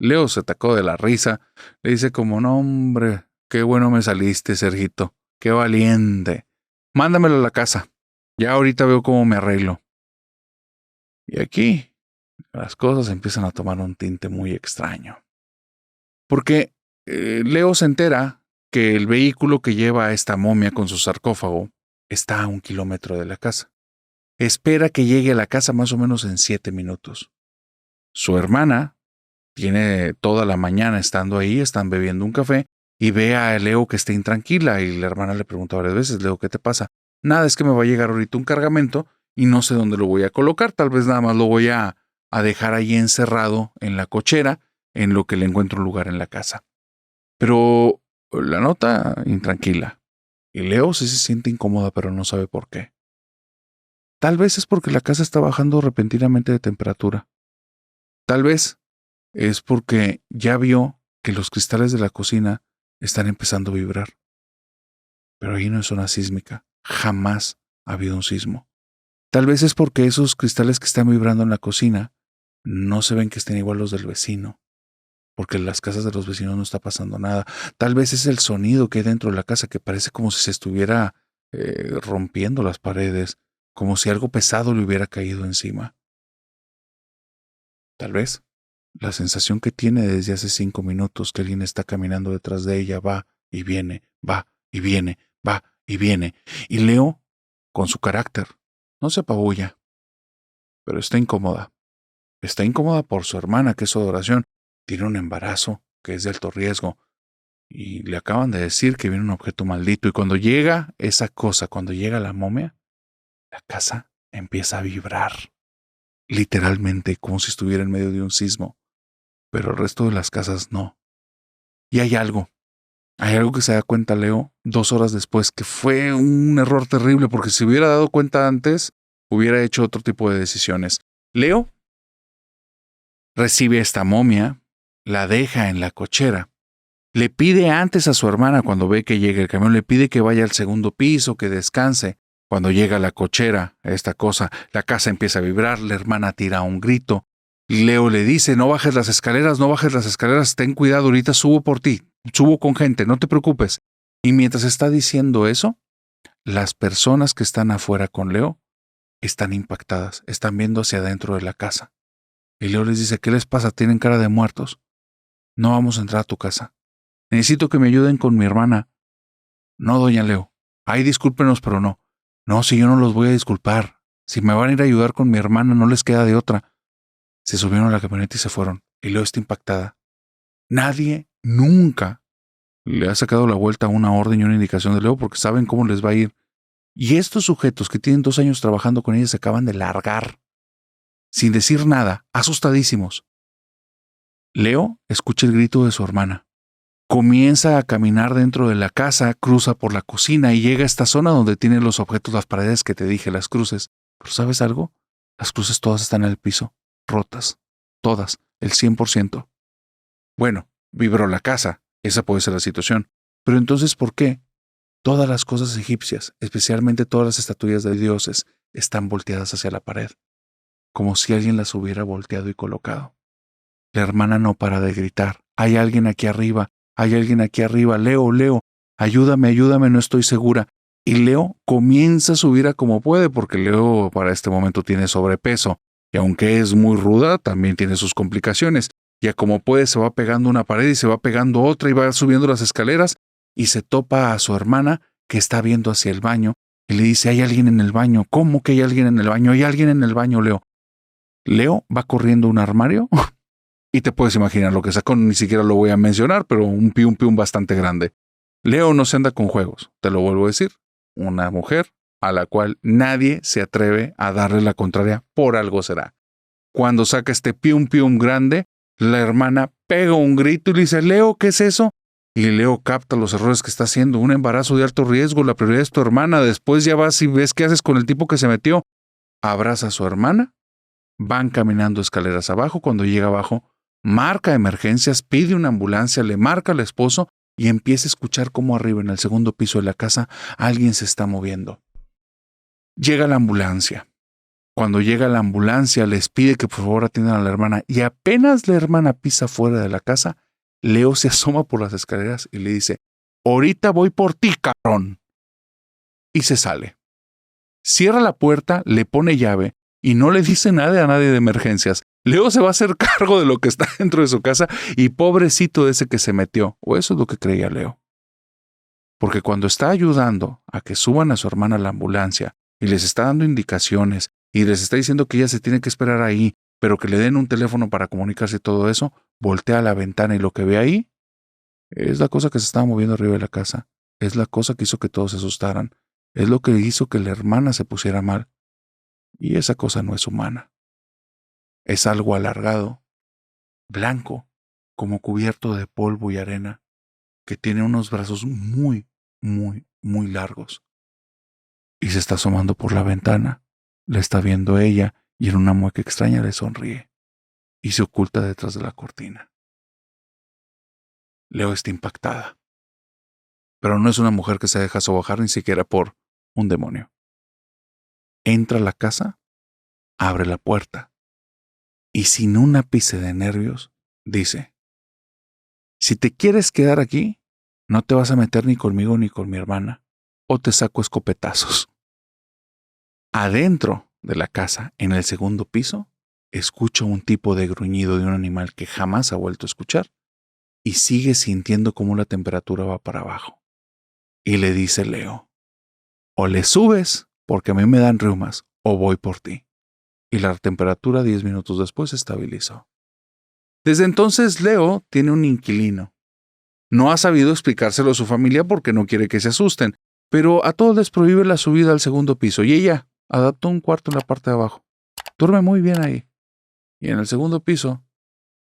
S1: Leo se atacó de la risa. Le dice como, no, hombre, qué bueno me saliste, Sergito. Qué valiente. Mándamelo a la casa. Ya ahorita veo cómo me arreglo. Y aquí las cosas empiezan a tomar un tinte muy extraño. Porque Leo se entera que el vehículo que lleva a esta momia con su sarcófago está a 1 kilómetro de la casa. Espera que llegue a la casa más o menos en 7 minutos. Su hermana tiene toda la mañana estando ahí, están bebiendo un café y ve a Leo que está intranquila y la hermana le pregunta varias veces, Leo, ¿qué te pasa? Nada, es que me va a llegar ahorita un cargamento y no sé dónde lo voy a colocar, tal vez nada más lo voy a dejar ahí encerrado en la cochera en lo que le encuentro un lugar en la casa. Pero la nota intranquila y Leo sí se siente incómoda pero no sabe por qué. Tal vez es porque la casa está bajando repentinamente de temperatura. Tal vez es porque ya vio que los cristales de la cocina están empezando a vibrar. Pero ahí no es zona sísmica. Jamás ha habido un sismo. Tal vez es porque esos cristales que están vibrando en la cocina no se ven que estén igual los del vecino. Porque en las casas de los vecinos no está pasando nada. Tal vez es el sonido que hay dentro de la casa que parece como si se estuviera rompiendo las paredes, como si algo pesado le hubiera caído encima. Tal vez la sensación que tiene desde hace 5 minutos que alguien está caminando detrás de ella va y viene, va y viene, va y viene. Y Leo, con su carácter, no se apabulla, pero está incómoda. Está incómoda por su hermana, que es su adoración. Tiene un embarazo, que es de alto riesgo. Y le acaban de decir que viene un objeto maldito. Y cuando llega esa cosa, cuando llega la momia, la casa empieza a vibrar. Literalmente, como si estuviera en medio de un sismo. Pero el resto de las casas no. Y hay algo que se da cuenta Leo 2 horas después, que fue un error terrible, porque si hubiera dado cuenta antes, hubiera hecho otro tipo de decisiones. Leo recibe esta momia, la deja en la cochera, le pide antes a su hermana cuando ve que llega el camión, le pide que vaya al 2º piso, que descanse. Cuando llega la cochera, esta cosa, la casa empieza a vibrar, la hermana tira un grito. Leo le dice, no bajes las escaleras, ten cuidado, ahorita subo por ti, subo con gente, no te preocupes. Y mientras está diciendo eso, las personas que están afuera con Leo están impactadas, están viendo hacia adentro de la casa. Y Leo les dice, ¿qué les pasa? Tienen cara de muertos. No vamos a entrar a tu casa. Necesito que me ayuden con mi hermana. No, doña Leo. Ay, discúlpenos, pero no. No, si yo no los voy a disculpar. Si me van a ir a ayudar con mi hermana, no les queda de otra. Se subieron a la camioneta y se fueron. Y Leo está impactada. Nadie nunca le ha sacado la vuelta a una orden y una indicación de Leo porque saben cómo les va a ir. Y estos sujetos que tienen 2 años trabajando con ella se acaban de largar, sin decir nada, asustadísimos. Leo escucha el grito de su hermana. Comienza a caminar dentro de la casa, cruza por la cocina y llega a esta zona donde tiene los objetos, las paredes que te dije, las cruces. Pero ¿sabes algo? Las cruces todas están en el piso, rotas. Todas, el 100%. Bueno, vibró la casa. Esa puede ser la situación. Pero entonces, ¿por qué todas las cosas egipcias, especialmente todas las estatuillas de dioses, están volteadas hacia la pared? Como si alguien las hubiera volteado y colocado. La hermana no para de gritar. Hay alguien aquí arriba. Hay alguien aquí arriba. Leo, Leo, ayúdame, ayúdame, no estoy segura. Y Leo comienza a subir a como puede, porque Leo para este momento tiene sobrepeso. Y aunque es muy ruda, también tiene sus complicaciones. Y a como puede se va pegando una pared y se va pegando otra y va subiendo las escaleras y se topa a su hermana que está viendo hacia el baño y le dice, hay alguien en el baño. ¿Cómo que hay alguien en el baño? Hay alguien en el baño, Leo. Leo va corriendo a un armario y te puedes imaginar lo que sacó, ni siquiera lo voy a mencionar, pero un pium bastante grande. Leo no se anda con juegos, te lo vuelvo a decir. una mujer a la cual nadie se atreve a darle la contraria, por algo será. Cuando saca este pium pium grande, la hermana pega un grito y le dice, Leo, ¿qué es eso? Y Leo capta los errores que está haciendo. Un embarazo de alto riesgo, la prioridad es tu hermana. Después ya vas y ves qué haces con el tipo que se metió. Abraza a su hermana. Van caminando escaleras abajo. Cuando llega abajo, marca emergencias, pide una ambulancia, le marca al esposo y empieza a escuchar cómo arriba en el segundo piso de la casa alguien se está moviendo. Llega la ambulancia. Cuando llega la ambulancia, les pide que por favor atiendan a la hermana y apenas la hermana pisa fuera de la casa, Leo se asoma por las escaleras y le dice, ahorita voy por ti, cabrón. Y se sale. Cierra la puerta, le pone llave y no le dice nada a nadie de emergencias. Leo se va a hacer cargo de lo que está dentro de su casa y pobrecito de ese que se metió. O eso es lo que creía Leo. Porque cuando está ayudando a que suban a su hermana a la ambulancia y les está dando indicaciones y les está diciendo que ella se tiene que esperar ahí, pero que le den un teléfono para comunicarse y todo eso, voltea a la ventana y lo que ve ahí es la cosa que se estaba moviendo arriba de la casa. Es la cosa que hizo que todos se asustaran. Es lo que hizo que la hermana se pusiera mal. Y esa cosa no es humana. Es algo alargado, blanco, como cubierto de polvo y arena, que tiene unos brazos muy, muy, muy largos. Y se está asomando por la ventana. La está viendo ella y en una mueca extraña le sonríe. Y se oculta detrás de la cortina. Leo está impactada. Pero no es una mujer que se deja sobajar ni siquiera por un demonio. Entra a la casa, abre la puerta y sin un ápice de nervios dice, si te quieres quedar aquí, no te vas a meter ni conmigo ni con mi hermana, o te saco escopetazos. Adentro de la casa, en el segundo piso, escucha un tipo de gruñido de un animal que jamás ha vuelto a escuchar y sigue sintiendo cómo la temperatura va para abajo. Y le dice Leo, o le subes porque a mí me dan reumas, o voy por ti. Y la temperatura 10 minutos después se estabilizó. Desde entonces Leo tiene un inquilino. No ha sabido explicárselo a su familia porque no quiere que se asusten, pero a todos les prohíbe la subida al segundo piso y ella adaptó un cuarto en la parte de abajo. Duerme muy bien ahí. Y en el segundo piso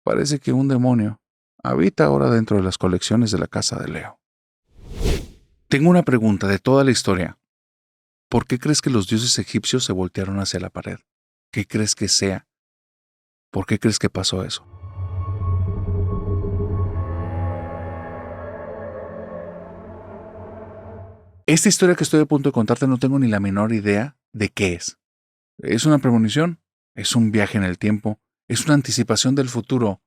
S1: parece que un demonio habita ahora dentro de las colecciones de la casa de Leo. Tengo una pregunta de toda la historia. ¿Por qué crees que los dioses egipcios se voltearon hacia la pared? ¿Qué crees que sea? ¿Por qué crees que pasó eso? Esta historia que estoy a punto de contarte no tengo ni la menor idea de qué es. ¿Es una premonición? ¿Es un viaje en el tiempo? ¿Es una anticipación del futuro?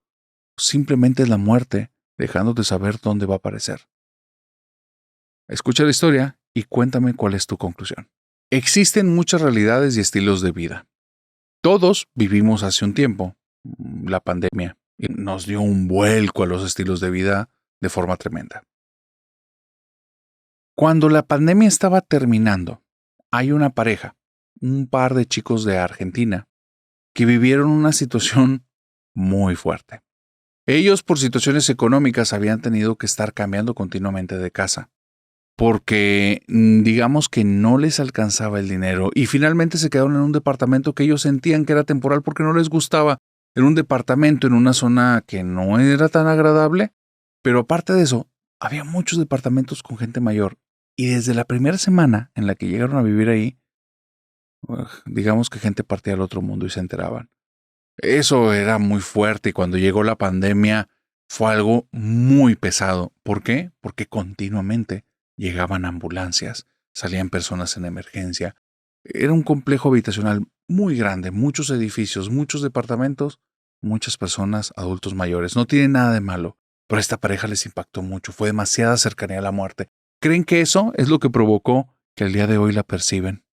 S1: ¿Simplemente es la muerte dejándote saber dónde va a aparecer? Escucha la historia y cuéntame cuál es tu conclusión. Existen muchas realidades y estilos de vida. Todos vivimos hace un tiempo la pandemia y nos dio un vuelco a los estilos de vida de forma tremenda. Cuando la pandemia estaba terminando, hay una pareja, un par de chicos de Argentina, que vivieron una situación muy fuerte. Ellos, por situaciones económicas, habían tenido que estar cambiando continuamente de casa, porque digamos que no les alcanzaba el dinero y finalmente se quedaron en un departamento que ellos sentían que era temporal porque no les gustaba, en un departamento en una zona que no era tan agradable, pero aparte de eso, había muchos departamentos con gente mayor y desde la primera semana en la que llegaron a vivir ahí, digamos que gente partía al otro mundo y se enteraban. Eso era muy fuerte y cuando llegó la pandemia fue algo muy pesado. ¿Por qué? Porque continuamente llegaban ambulancias, salían personas en emergencia. Era un complejo habitacional muy grande, muchos edificios, muchos departamentos, muchas personas, adultos mayores. No tiene nada de malo, pero a esta pareja les impactó mucho. Fue demasiada cercanía a la muerte. ¿Creen que eso es lo que provocó que al día de hoy la perciben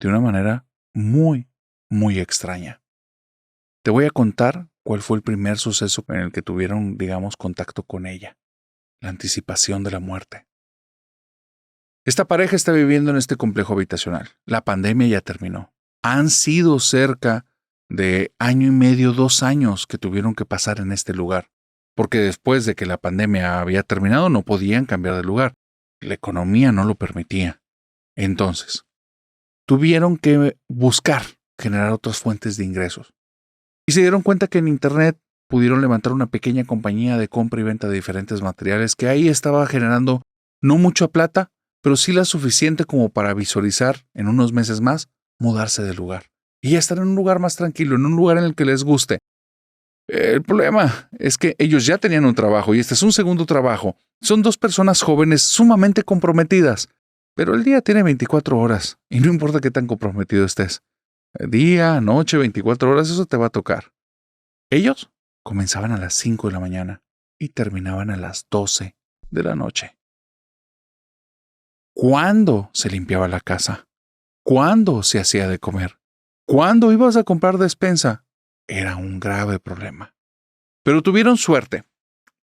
S1: de una manera muy, muy extraña? Te voy a contar cuál fue el primer suceso en el que tuvieron, digamos, contacto con ella. La anticipación de la muerte. Esta pareja está viviendo en este complejo habitacional. La pandemia ya terminó. Han sido cerca de 1.5 años, 2 años que tuvieron que pasar en este lugar, porque después de que la pandemia había terminado no podían cambiar de lugar. La economía no lo permitía. Entonces, tuvieron que buscar generar otras fuentes de ingresos. Y se dieron cuenta que en Internet pudieron levantar una pequeña compañía de compra y venta de diferentes materiales que ahí estaba generando no mucha plata, pero sí la suficiente como para visualizar en unos meses más mudarse de lugar. Y ya estar en un lugar más tranquilo, en un lugar en el que les guste. El problema es que ellos ya tenían un trabajo y este es un segundo trabajo. Son dos personas jóvenes sumamente comprometidas, pero el día tiene 24 horas y no importa qué tan comprometido estés. Día, noche, 24 horas, eso te va a tocar. Ellos comenzaban a las 5 de la mañana y terminaban a las 12 de la noche. ¿Cuándo se limpiaba la casa? ¿Cuándo se hacía de comer? ¿Cuándo ibas a comprar despensa? Era un grave problema. Pero tuvieron suerte,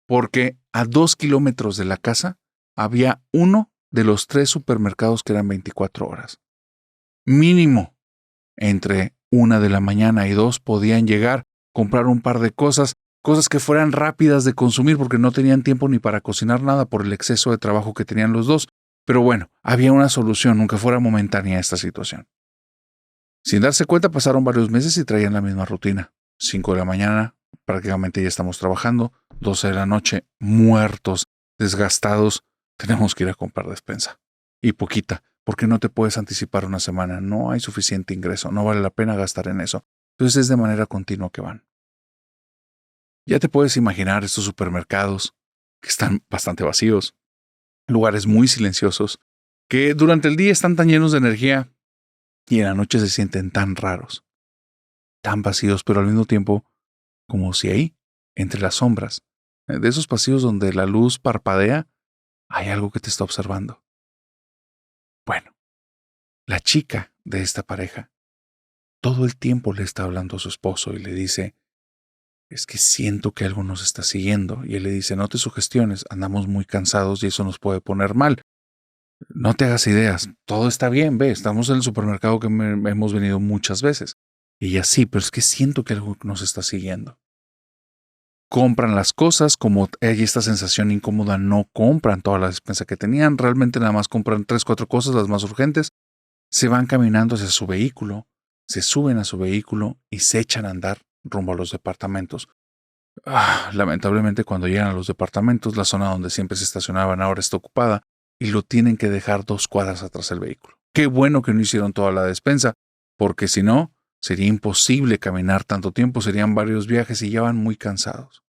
S1: porque a 2 kilómetros de la casa había uno de los 3 supermercados que eran 24 horas. Mínimo, entre 1 de la mañana y 2 podían llegar, comprar un par de cosas que fueran rápidas de consumir porque no tenían tiempo ni para cocinar nada por el exceso de trabajo que tenían los dos. Pero bueno, había una solución, aunque fuera momentánea esta situación. Sin darse cuenta, pasaron varios meses y traían la misma rutina. 5 de la mañana, prácticamente ya estamos trabajando. 12 de la noche, muertos, desgastados. Tenemos que ir a comprar despensa. Y poquita, porque no te puedes anticipar una semana. No hay suficiente ingreso, no vale la pena gastar en eso. Entonces es de manera continua que van. Ya te puedes imaginar estos supermercados que están bastante vacíos. Lugares muy silenciosos, que durante el día están tan llenos de energía y en la noche se sienten tan raros, tan vacíos, pero al mismo tiempo como si ahí, entre las sombras, de esos pasillos donde la luz parpadea, hay algo que te está observando. Bueno, la chica de esta pareja todo el tiempo le está hablando a su esposo y le dice, es que siento que algo nos está siguiendo. Y él le dice, no te sugestiones, andamos muy cansados y eso nos puede poner mal. No te hagas ideas, todo está bien, ve, estamos en el supermercado que hemos venido muchas veces. Y ella, sí, pero es que siento que algo nos está siguiendo. Compran las cosas, como hay esta sensación incómoda, no compran toda la despensa que tenían, realmente nada más compran 3, 4 cosas, las más urgentes, se van caminando hacia su vehículo, se suben a su vehículo y se echan a andar rumbo a los departamentos. Lamentablemente cuando llegan a los departamentos, la zona donde siempre se estacionaban ahora está ocupada y lo tienen que dejar 2 cuadras atrás del vehículo. Qué bueno que no hicieron toda la despensa, porque si no, sería imposible caminar tanto tiempo, serían varios viajes y ya van muy cansados.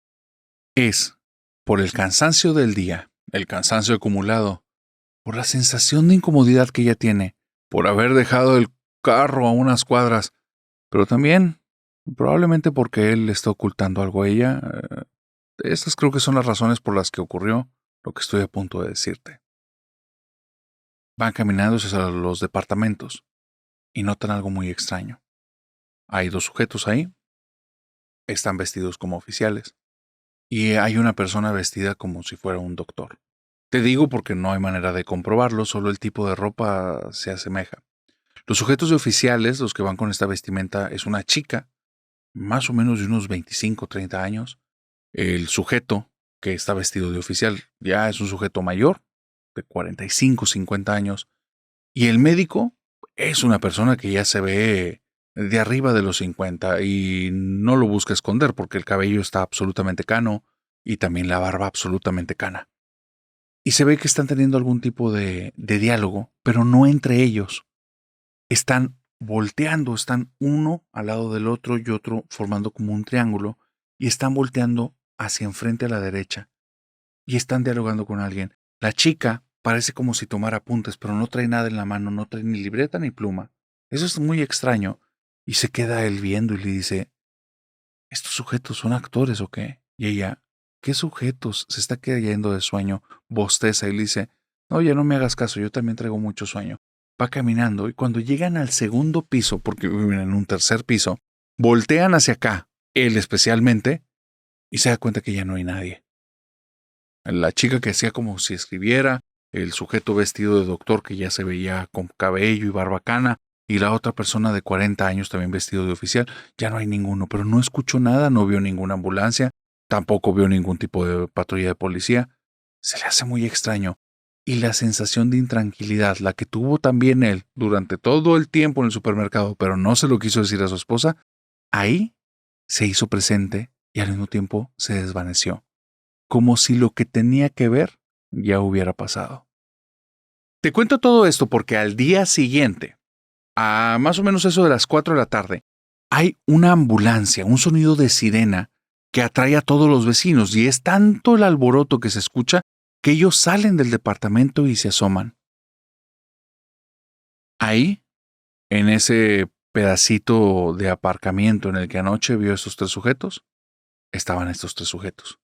S1: Es por el cansancio del día, el cansancio acumulado, por la sensación de incomodidad que ella tiene, por haber dejado el carro a unas cuadras, pero también probablemente porque él le está ocultando algo a ella. Estas creo que son las razones por las que ocurrió lo que estoy a punto de decirte. Van caminando hacia los departamentos y notan algo muy extraño. Hay 2 sujetos ahí, están vestidos como oficiales, y hay una persona vestida como si fuera un doctor. Te digo porque no hay manera de comprobarlo, solo el tipo de ropa se asemeja. Los sujetos de oficiales, los que van con esta vestimenta, es una chica, más o menos de unos 25, 30 años. El sujeto que está vestido de oficial ya es un sujeto mayor, de 45, 50 años. Y el médico es una persona que ya se ve de arriba de los 50 y no lo busca esconder porque el cabello está absolutamente cano y también la barba absolutamente cana. Y se ve que están teniendo algún tipo de diálogo, pero no entre ellos. Están volteando, están uno al lado del otro y otro formando como un triángulo y están volteando hacia enfrente a la derecha y están dialogando con alguien. La chica parece como si tomara apuntes, pero no trae nada en la mano, no trae ni libreta ni pluma. Eso es muy extraño. Y se queda él viendo y le dice, ¿estos sujetos son actores o qué? Y ella, ¿qué sujetos? Se está cayendo de sueño, bosteza y le dice, no, ya no me hagas caso, yo también traigo mucho sueño. Va caminando y cuando llegan al segundo piso, porque viven en un tercer piso, voltean hacia acá, él especialmente, y se da cuenta que ya no hay nadie. La chica que hacía como si escribiera, el sujeto vestido de doctor que ya se veía con cabello y barbacana, y la otra persona de 40 años también vestido de oficial, ya no hay ninguno, pero no escuchó nada, no vio ninguna ambulancia, tampoco vio ningún tipo de patrulla de policía. Se le hace muy extraño. y la sensación de intranquilidad, la que tuvo también él durante todo el tiempo en el supermercado, pero no se lo quiso decir a su esposa, ahí se hizo presente y al mismo tiempo se desvaneció, como si lo que tenía que ver ya hubiera pasado. Te cuento todo esto porque al día siguiente, a más o menos eso de las 4 de la tarde, hay una ambulancia, un sonido de sirena que atrae a todos los vecinos y es tanto el alboroto que se escucha que ellos salen del departamento y se asoman. Ahí, en ese pedacito de aparcamiento en el que anoche vio a estos 3 sujetos, estaban estos 3 sujetos.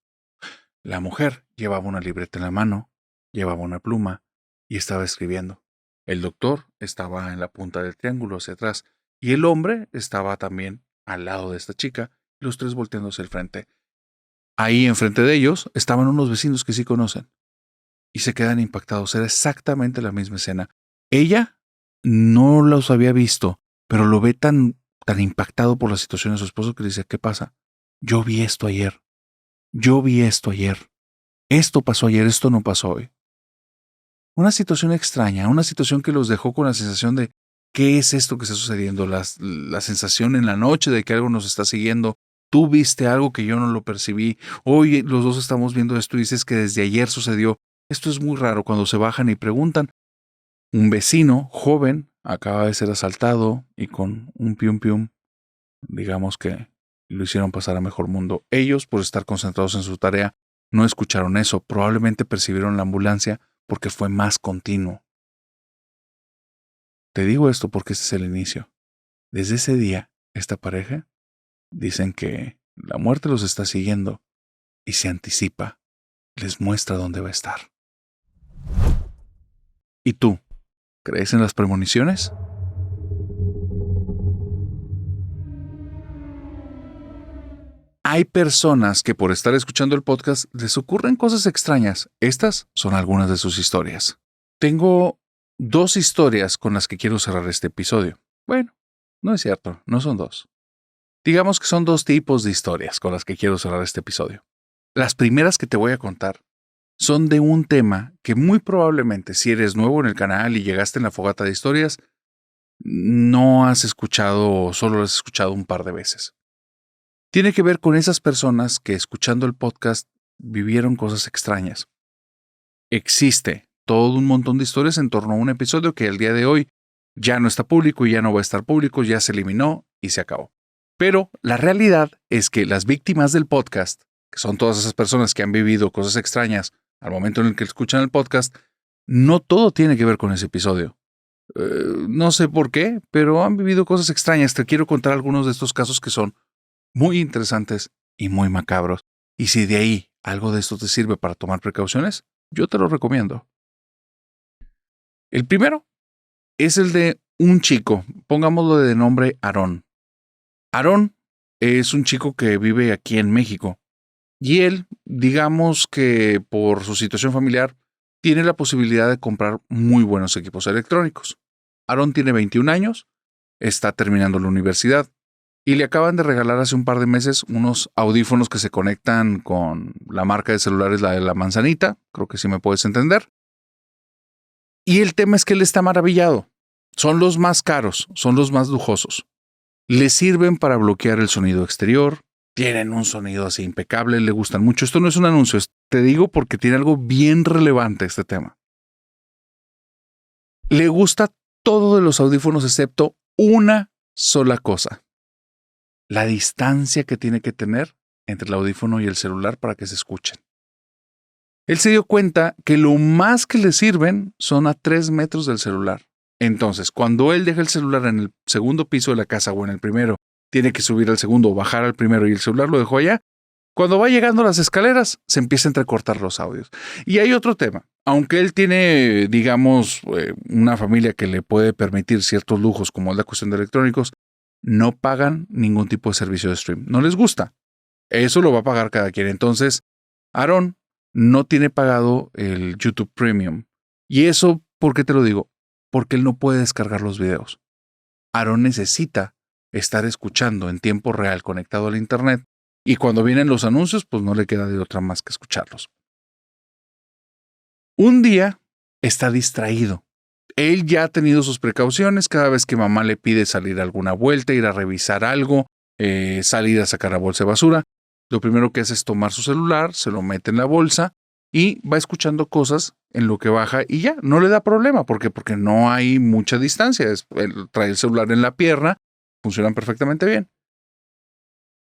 S1: La mujer llevaba una libreta en la mano, llevaba una pluma y estaba escribiendo. El doctor estaba en la punta del triángulo hacia atrás y el hombre estaba también al lado de esta chica, los 3 volteándose al frente. Ahí enfrente de ellos estaban unos vecinos que sí conocen y se quedan impactados. Era exactamente la misma escena. Ella no los había visto, pero lo ve tan impactado por la situación de su esposo que le dice, ¿qué pasa? Yo vi esto ayer. Yo vi esto ayer. Esto pasó ayer, esto no pasó hoy. Una situación extraña, una situación que los dejó con la sensación de ¿qué es esto que está sucediendo? La sensación en la noche de que algo nos está siguiendo. Tú viste algo que yo no lo percibí. Hoy los dos estamos viendo esto y dices que desde ayer sucedió. Esto es muy raro cuando se bajan y preguntan. Un vecino joven acaba de ser asaltado y con un pium pium, digamos que lo hicieron pasar a mejor mundo. Ellos, por estar concentrados en su tarea, no escucharon eso. Probablemente percibieron la ambulancia porque fue más continuo. Te digo esto porque este es el inicio. Desde ese día, esta pareja dicen que la muerte los está siguiendo y se anticipa, les muestra dónde va a estar. ¿Y tú? ¿Crees en las premoniciones? Hay personas que por estar escuchando el podcast les ocurren cosas extrañas. Estas son algunas de sus historias. Tengo 2 historias con las que quiero cerrar este episodio. Bueno, no es cierto, no son 2. Digamos que son 2 tipos de historias con las que quiero cerrar este episodio. Las primeras que te voy a contar son de un tema que muy probablemente, si eres nuevo en el canal y llegaste en la fogata de historias, no has escuchado o solo lo has escuchado un par de veces. Tiene que ver con esas personas que escuchando el podcast vivieron cosas extrañas. Existe todo un montón de historias en torno a un episodio que al día de hoy ya no está público y ya no va a estar público, ya se eliminó y se acabó. Pero la realidad es que las víctimas del podcast, que son todas esas personas que han vivido cosas extrañas al momento en el que escuchan el podcast, no todo tiene que ver con ese episodio. No sé por qué, pero han vivido cosas extrañas. Te quiero contar algunos de estos casos que son muy interesantes y muy macabros. Y si de ahí algo de esto te sirve para tomar precauciones, yo te lo recomiendo. El primero es el de un chico, pongámoslo de nombre Aarón. Aarón es un chico que vive aquí en México y él, digamos que por su situación familiar, tiene la posibilidad de comprar muy buenos equipos electrónicos. Aarón tiene 21 años, está terminando la universidad y le acaban de regalar hace un par de meses unos audífonos que se conectan con la marca de celulares, la de la manzanita, creo que sí me puedes entender. Y el tema es que él está maravillado. Son los más caros, son los más lujosos. Le sirven para bloquear el sonido exterior, tienen un sonido así impecable, le gustan mucho. Esto no es un anuncio, te digo porque tiene algo bien relevante este tema. Le gusta todo de los audífonos excepto una sola cosa. La distancia que tiene que tener entre el audífono y el celular para que se escuchen. Él se dio cuenta que lo más que le sirven son a 3 metros del celular. Entonces, cuando él deja el celular en el segundo piso de la casa o en el primero, tiene que subir al segundo o bajar al primero y el celular lo dejó allá. Cuando va llegando a las escaleras, se empieza a entrecortar los audios. Y hay otro tema. Aunque él tiene, digamos, una familia que le puede permitir ciertos lujos como es la cuestión de electrónicos, no pagan ningún tipo de servicio de stream. No les gusta. Eso lo va a pagar cada quien. Entonces, Aarón no tiene pagado el YouTube Premium. Y eso, ¿por qué te lo digo? Porque él no puede descargar los videos. Aarón necesita estar escuchando en tiempo real conectado al internet y cuando vienen los anuncios, pues no le queda de otra más que escucharlos. Un día, está distraído. Él ya ha tenido sus precauciones cada vez que mamá le pide salir a alguna vuelta, ir a revisar algo, salir a sacar la bolsa de basura. Lo primero que hace es tomar su celular, se lo mete en la bolsa y va escuchando cosas en lo que baja y ya, no le da problema. ¿Por qué? Porque no hay mucha distancia. Él trae el celular en la pierna, funcionan perfectamente bien.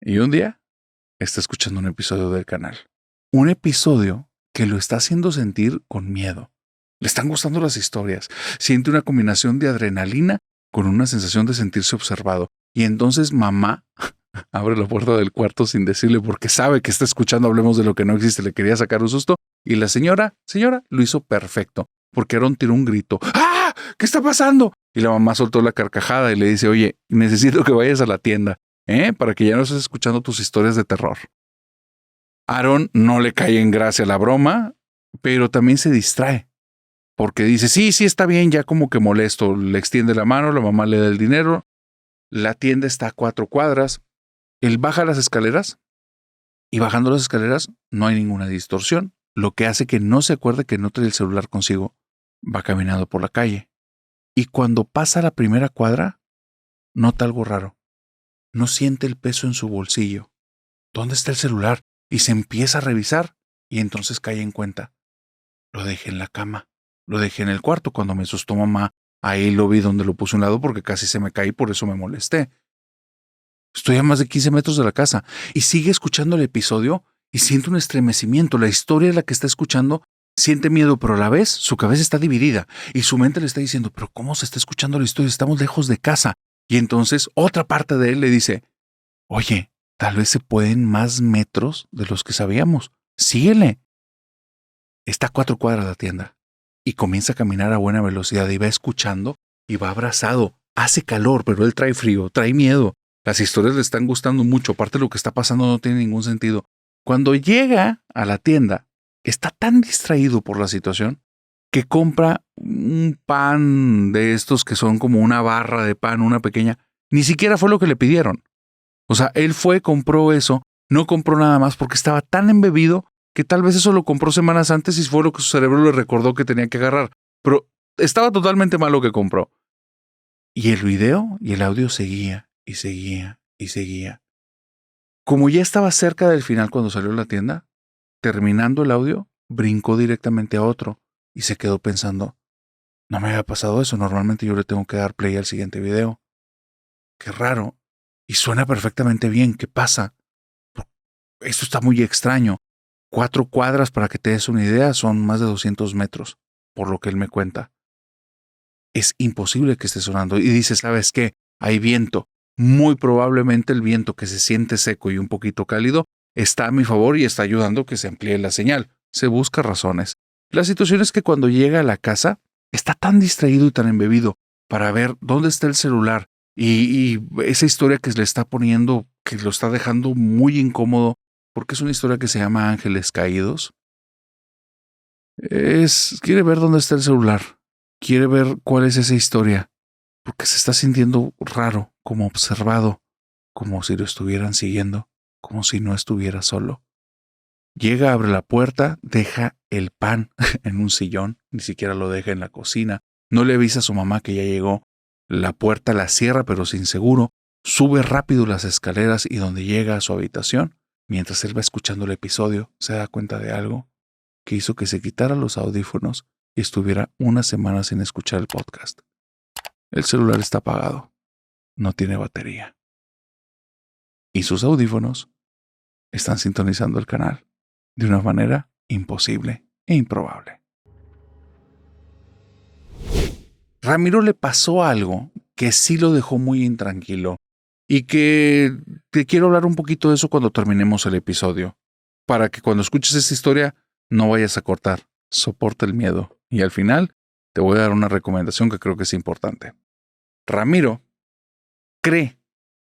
S1: Y un día está escuchando un episodio del canal. Un episodio que lo está haciendo sentir con miedo. Le están gustando las historias. Siente una combinación de adrenalina con una sensación de sentirse observado. Y entonces mamá abre la puerta del cuarto sin decirle porque sabe que está escuchando Hablemos de lo que no existe. Le quería sacar un susto. Y la señora, lo hizo perfecto. Porque Aaron tiró un grito. ¡Ah! ¿Qué está pasando? Y la mamá soltó la carcajada y le dice, oye, necesito que vayas a la tienda, para que ya no estés escuchando tus historias de terror. Aaron no le cae en gracia la broma, pero también se distrae. Porque dice, sí, está bien, ya como que molesto. Le extiende la mano, la mamá le da el dinero. La tienda está a 4 cuadras. Él baja las escaleras y bajando las escaleras no hay ninguna distorsión, lo que hace que no se acuerde que no trae el celular consigo. Va caminando por la calle. Y cuando pasa la primera cuadra, nota algo raro. No siente el peso en su bolsillo. ¿Dónde está el celular? Y se empieza a revisar y entonces cae en cuenta. Lo dejé en la cama. Lo dejé en el cuarto cuando me asustó mamá. Ahí lo vi donde lo puse a un lado porque casi se me caí, por eso me molesté. Estoy a más de 15 metros de la casa y sigue escuchando el episodio y siente un estremecimiento. La historia de la que está escuchando siente miedo, pero a la vez su cabeza está dividida y su mente le está diciendo, pero ¿cómo se está escuchando la historia? Estamos lejos de casa. Y entonces otra parte de él le dice, oye, tal vez se pueden más metros de los que sabíamos. Síguele. Está a 4 cuadras de la tienda y comienza a caminar a buena velocidad y va escuchando y va abrazado. Hace calor, pero él trae frío, trae miedo. Las historias le están gustando mucho. Aparte, lo que está pasando no tiene ningún sentido. Cuando llega a la tienda, está tan distraído por la situación que compra un pan de estos que son como una barra de pan, una pequeña. Ni siquiera fue lo que le pidieron. O sea, él fue, compró eso, no compró nada más porque estaba tan embebido que tal vez eso lo compró semanas antes y fue lo que su cerebro le recordó que tenía que agarrar. Pero estaba totalmente mal lo que compró. Y el video y el audio seguía y seguía y seguía. Como ya estaba cerca del final cuando salió de la tienda, terminando el audio, brincó directamente a otro y se quedó pensando, no me había pasado eso, normalmente yo le tengo que dar play al siguiente video. Qué raro. Y suena perfectamente bien, ¿qué pasa? Esto está muy extraño. 4 cuadras, para que te des una idea, son más de 200 metros, por lo que él me cuenta. Es imposible que esté sonando. Y dice, ¿sabes qué? Hay viento. Muy probablemente el viento, que se siente seco y un poquito cálido, está a mi favor y está ayudando a que se amplíe la señal. Se busca razones. La situación es que cuando llega a la casa, está tan distraído y tan embebido para ver dónde está el celular y esa historia que le está poniendo, que lo está dejando muy incómodo, porque es una historia que se llama Ángeles Caídos. Quiere ver dónde está el celular. Quiere ver cuál es esa historia. Porque se está sintiendo raro, como observado, como si lo estuvieran siguiendo, como si no estuviera solo. Llega, abre la puerta, deja el pan en un sillón, ni siquiera lo deja en la cocina. No le avisa a su mamá que ya llegó. La puerta la cierra, pero sin seguro. Sube rápido las escaleras y donde llega a su habitación, mientras él va escuchando el episodio, se da cuenta de algo que hizo que se quitara los audífonos y estuviera una semana sin escuchar el podcast. El celular está apagado, no tiene batería. Y sus audífonos están sintonizando el canal de una manera imposible e improbable. Ramiro le pasó algo que sí lo dejó muy intranquilo y que te quiero hablar un poquito de eso cuando terminemos el episodio, para que cuando escuches esta historia no vayas a cortar. Soporta el miedo y al final te voy a dar una recomendación que creo que es importante. Ramiro cree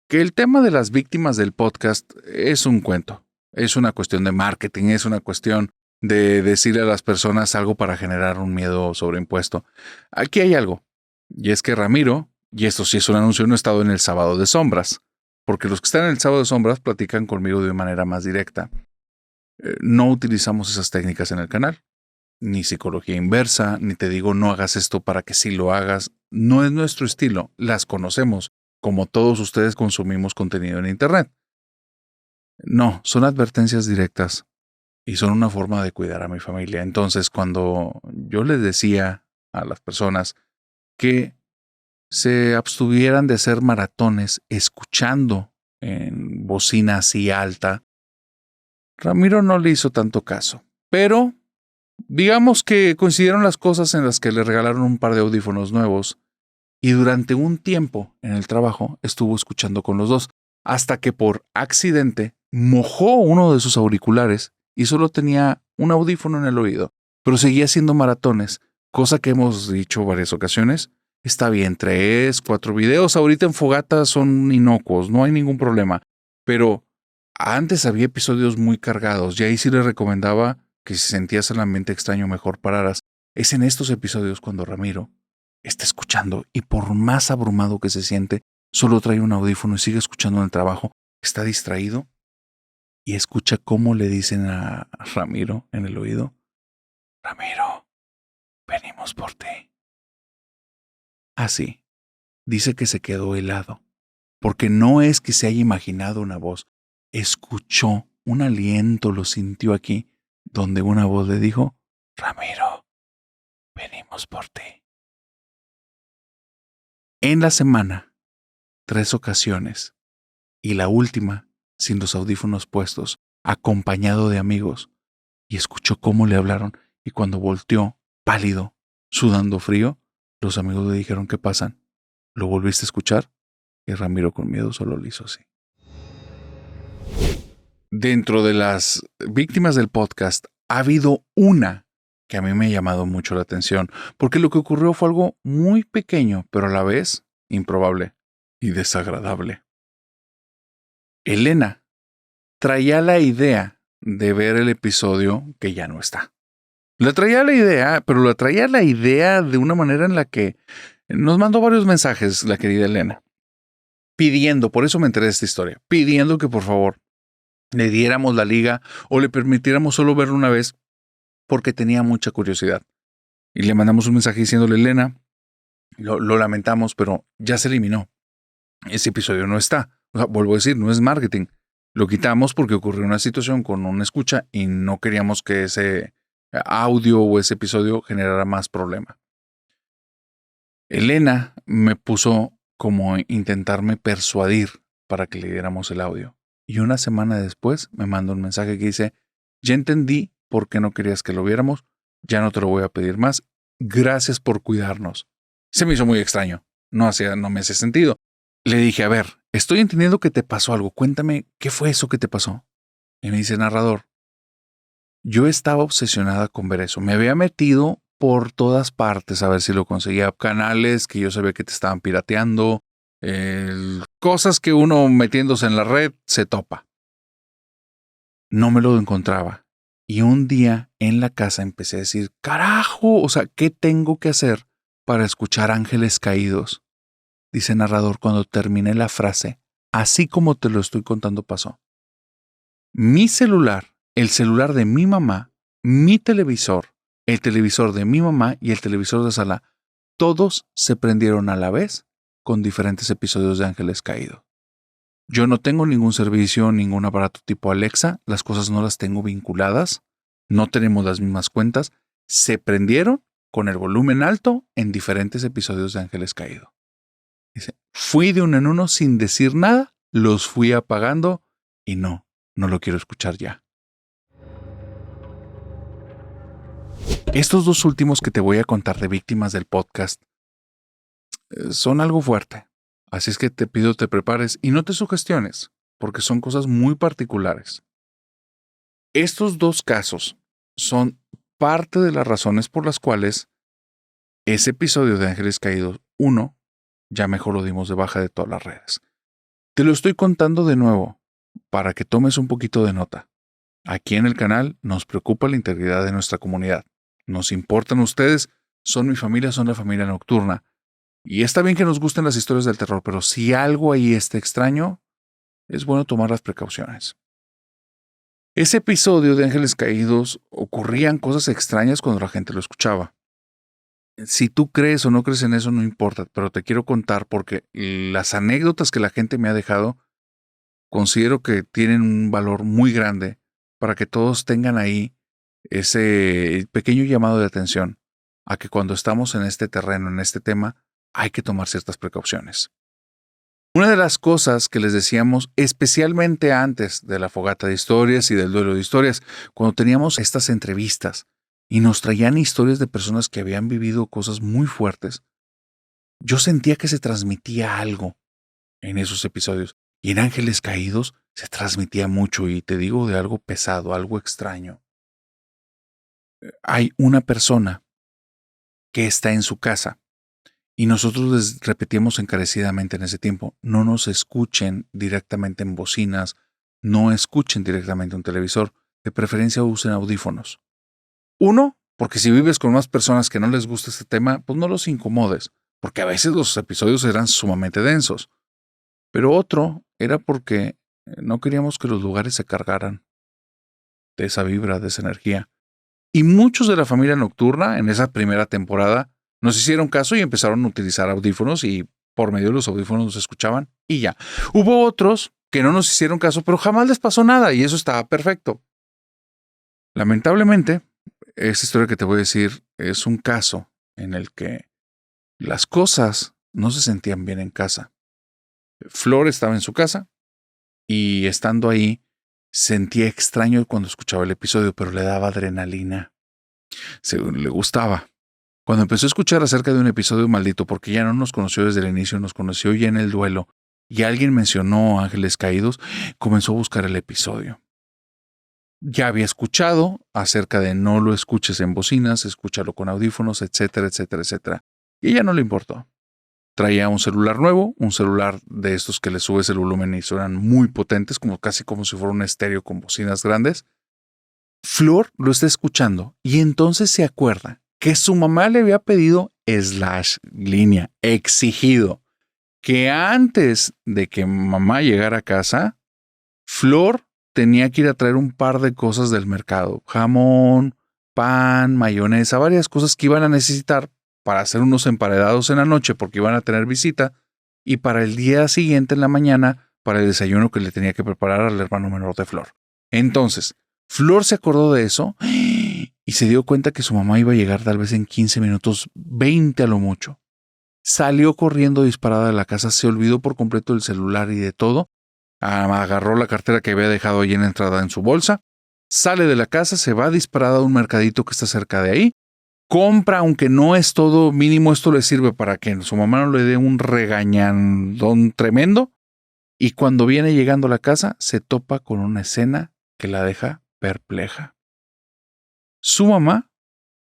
S1: que el tema de las víctimas del podcast es un cuento, es una cuestión de marketing, es una cuestión de decirle a las personas algo para generar un miedo sobreimpuesto. Aquí hay algo, y es que Ramiro, y esto sí es un anuncio, no ha estado en el Sábado de Sombras, porque los que están en el Sábado de Sombras platican conmigo de manera más directa. No utilizamos esas técnicas en el canal. ni psicología inversa, ni te digo no hagas esto para que sí lo hagas. No es nuestro estilo, las conocemos, como todos ustedes consumimos contenido en Internet. No, son advertencias directas y son una forma de cuidar a mi familia. Entonces, cuando yo les decía a las personas que se abstuvieran de hacer maratones escuchando en bocina así alta, Ramiro no le hizo tanto caso. Pero digamos que coincidieron las cosas en las que le regalaron un par de audífonos nuevos y durante un tiempo en el trabajo estuvo escuchando con los dos, hasta que por accidente mojó uno de sus auriculares y solo tenía un audífono en el oído, pero seguía haciendo maratones, cosa que hemos dicho varias ocasiones. Está bien, 3, 4 videos ahorita en Fogata son inocuos, no hay ningún problema, pero antes había episodios muy cargados y ahí sí le recomendaba que si sentías el ambiente extraño mejor pararas. Es en estos episodios cuando Ramiro está escuchando y por más abrumado que se siente, solo trae un audífono y sigue escuchando en el trabajo. Está distraído y escucha cómo le dicen a Ramiro en el oído: Ramiro, venimos por ti. Así, dice que se quedó helado, porque no es que se haya imaginado una voz, escuchó un aliento, lo sintió aquí, donde una voz le dijo: Ramiro, venimos por ti. En la semana, 3 ocasiones, y la última, sin los audífonos puestos, acompañado de amigos, y escuchó cómo le hablaron, y cuando volteó, pálido, sudando frío, los amigos le dijeron: ¿qué pasan? ¿Lo volviste a escuchar? Y Ramiro con miedo solo le hizo así. Dentro de las víctimas del podcast, ha habido una que a mí me ha llamado mucho la atención, porque lo que ocurrió fue algo muy pequeño, pero a la vez improbable y desagradable. Elena traía la idea de ver el episodio que ya no está. La traía la idea, pero la traía la idea de una manera en la que nos mandó varios mensajes la querida Elena, pidiendo, por eso me enteré de esta historia, pidiendo que por favor le diéramos la liga o le permitiéramos solo verlo una vez porque tenía mucha curiosidad. Y le mandamos un mensaje diciéndole: Elena, lo lamentamos, pero ya se eliminó. Ese episodio no está. O sea, vuelvo a decir, no es marketing. Lo quitamos porque ocurrió una situación con una escucha y no queríamos que ese audio o ese episodio generara más problema. Elena me puso como intentarme persuadir para que le diéramos el audio. Y una semana después me mandó un mensaje que dice: ya entendí por qué no querías que lo viéramos, ya no te lo voy a pedir más, gracias por cuidarnos. Se me hizo muy extraño, no me hace sentido. Le dije: a ver, estoy entendiendo que te pasó algo, cuéntame, ¿qué fue eso que te pasó? Y me dice: narrador, yo estaba obsesionada con ver eso, me había metido por todas partes a ver si lo conseguía, canales que yo sabía que te estaban pirateando, cosas que uno metiéndose en la red se topa. No me lo encontraba. Y un día en la casa empecé a decir: carajo, o sea, ¿qué tengo que hacer para escuchar ángeles caídos? Dice narrador, cuando terminé la frase, así como te lo estoy contando pasó. Mi celular, el celular de mi mamá, mi televisor, el televisor de mi mamá y el televisor de sala, todos se prendieron a la vez con diferentes episodios de Ángeles Caídos. Yo no tengo ningún servicio, ningún aparato tipo Alexa, las cosas no las tengo vinculadas, no tenemos las mismas cuentas, se prendieron con el volumen alto en diferentes episodios de Ángeles Caídos. Dice, fui de uno en uno sin decir nada, los fui apagando y no lo quiero escuchar ya. Estos dos últimos que te voy a contar de víctimas del podcast son algo fuerte. Así es que te pido te prepares y no te sugestiones, porque son cosas muy particulares. Estos dos casos son parte de las razones por las cuales ese episodio de Ángeles Caídos 1 ya mejor lo dimos de baja de todas las redes. Te lo estoy contando de nuevo para que tomes un poquito de nota. Aquí en el canal nos preocupa la integridad de nuestra comunidad. Nos importan ustedes, son mi familia, son la familia nocturna. Y está bien que nos gusten las historias del terror, pero si algo ahí está extraño, es bueno tomar las precauciones. Ese episodio de Ángeles Caídos ocurrían cosas extrañas cuando la gente lo escuchaba. Si tú crees o no crees en eso, no importa, pero te quiero contar porque las anécdotas que la gente me ha dejado considero que tienen un valor muy grande para que todos tengan ahí ese pequeño llamado de atención a que cuando estamos en este terreno, en este tema, hay que tomar ciertas precauciones. Una de las cosas que les decíamos, especialmente antes de la fogata de historias y del duelo de historias, cuando teníamos estas entrevistas y nos traían historias de personas que habían vivido cosas muy fuertes, yo sentía que se transmitía algo en esos episodios. Y en Ángeles Caídos se transmitía mucho, y te digo de algo pesado, algo extraño. Hay una persona que está en su casa y nosotros les repetíamos encarecidamente en ese tiempo, no nos escuchen directamente en bocinas, no escuchen directamente un televisor, de preferencia usen audífonos. Uno, porque si vives con más personas que no les gusta este tema, pues no los incomodes, porque a veces los episodios eran sumamente densos. Pero otro era porque no queríamos que los lugares se cargaran de esa vibra, de esa energía. Y muchos de la familia nocturna en esa primera temporada nos hicieron caso y empezaron a utilizar audífonos y por medio de los audífonos nos escuchaban y ya. Hubo otros que no nos hicieron caso, pero jamás les pasó nada y eso estaba perfecto. Lamentablemente, esta historia que te voy a decir es un caso en el que las cosas no se sentían bien en casa. Flor estaba en su casa y estando ahí sentía extraño cuando escuchaba el episodio, pero le daba adrenalina. Le gustaba. Cuando empezó a escuchar acerca de un episodio maldito, porque ya no nos conoció desde el inicio, nos conoció ya en el duelo, y alguien mencionó Ángeles Caídos, comenzó a buscar el episodio. Ya había escuchado acerca de no lo escuches en bocinas, escúchalo con audífonos, etcétera, etcétera, etcétera. Y a ella no le importó. Traía un celular nuevo, un celular de estos que le subes el volumen y suenan muy potentes, casi como si fuera un estéreo con bocinas grandes. Flor lo está escuchando y entonces se acuerda que su mamá le había pedido exigido, que antes de que mamá llegara a casa, Flor tenía que ir a traer un par de cosas del mercado, jamón, pan, mayonesa, varias cosas que iban a necesitar para hacer unos emparedados en la noche porque iban a tener visita y para el día siguiente en la mañana para el desayuno que le tenía que preparar al hermano menor de Flor. Entonces, Flor se acordó de eso y se dio cuenta que su mamá iba a llegar tal vez en 15 minutos, 20 a lo mucho. Salió corriendo disparada de la casa, se olvidó por completo del celular y de todo. Agarró la cartera que había dejado ahí en la entrada en su bolsa, sale de la casa, se va disparada a un mercadito que está cerca de ahí, compra, aunque no es todo mínimo, esto le sirve para que su mamá no le dé un regañandón tremendo, y cuando viene llegando a la casa se topa con una escena que la deja perpleja. Su mamá,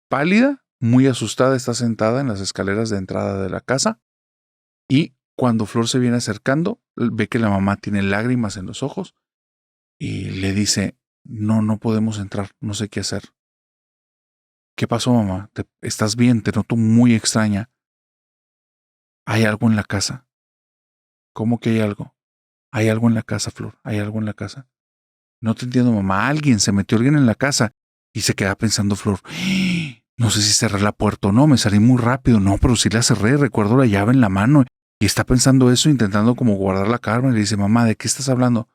S1: pálida, muy asustada, está sentada en las escaleras de entrada de la casa y cuando Flor se viene acercando, ve que la mamá tiene lágrimas en los ojos y le dice, no podemos entrar, no sé qué hacer. ¿Qué pasó, mamá? ¿Estás bien? Te noto muy extraña. Hay algo en la casa. ¿Cómo que hay algo? Hay algo en la casa, Flor, hay algo en la casa. No te entiendo, mamá, se metió alguien en la casa. Y se queda pensando Flor, no sé si cerré la puerta o no, me salí muy rápido. No, pero sí la cerré, recuerdo la llave en la mano. Y está pensando eso, intentando como guardar la calma. Y le dice, mamá, ¿de qué estás hablando?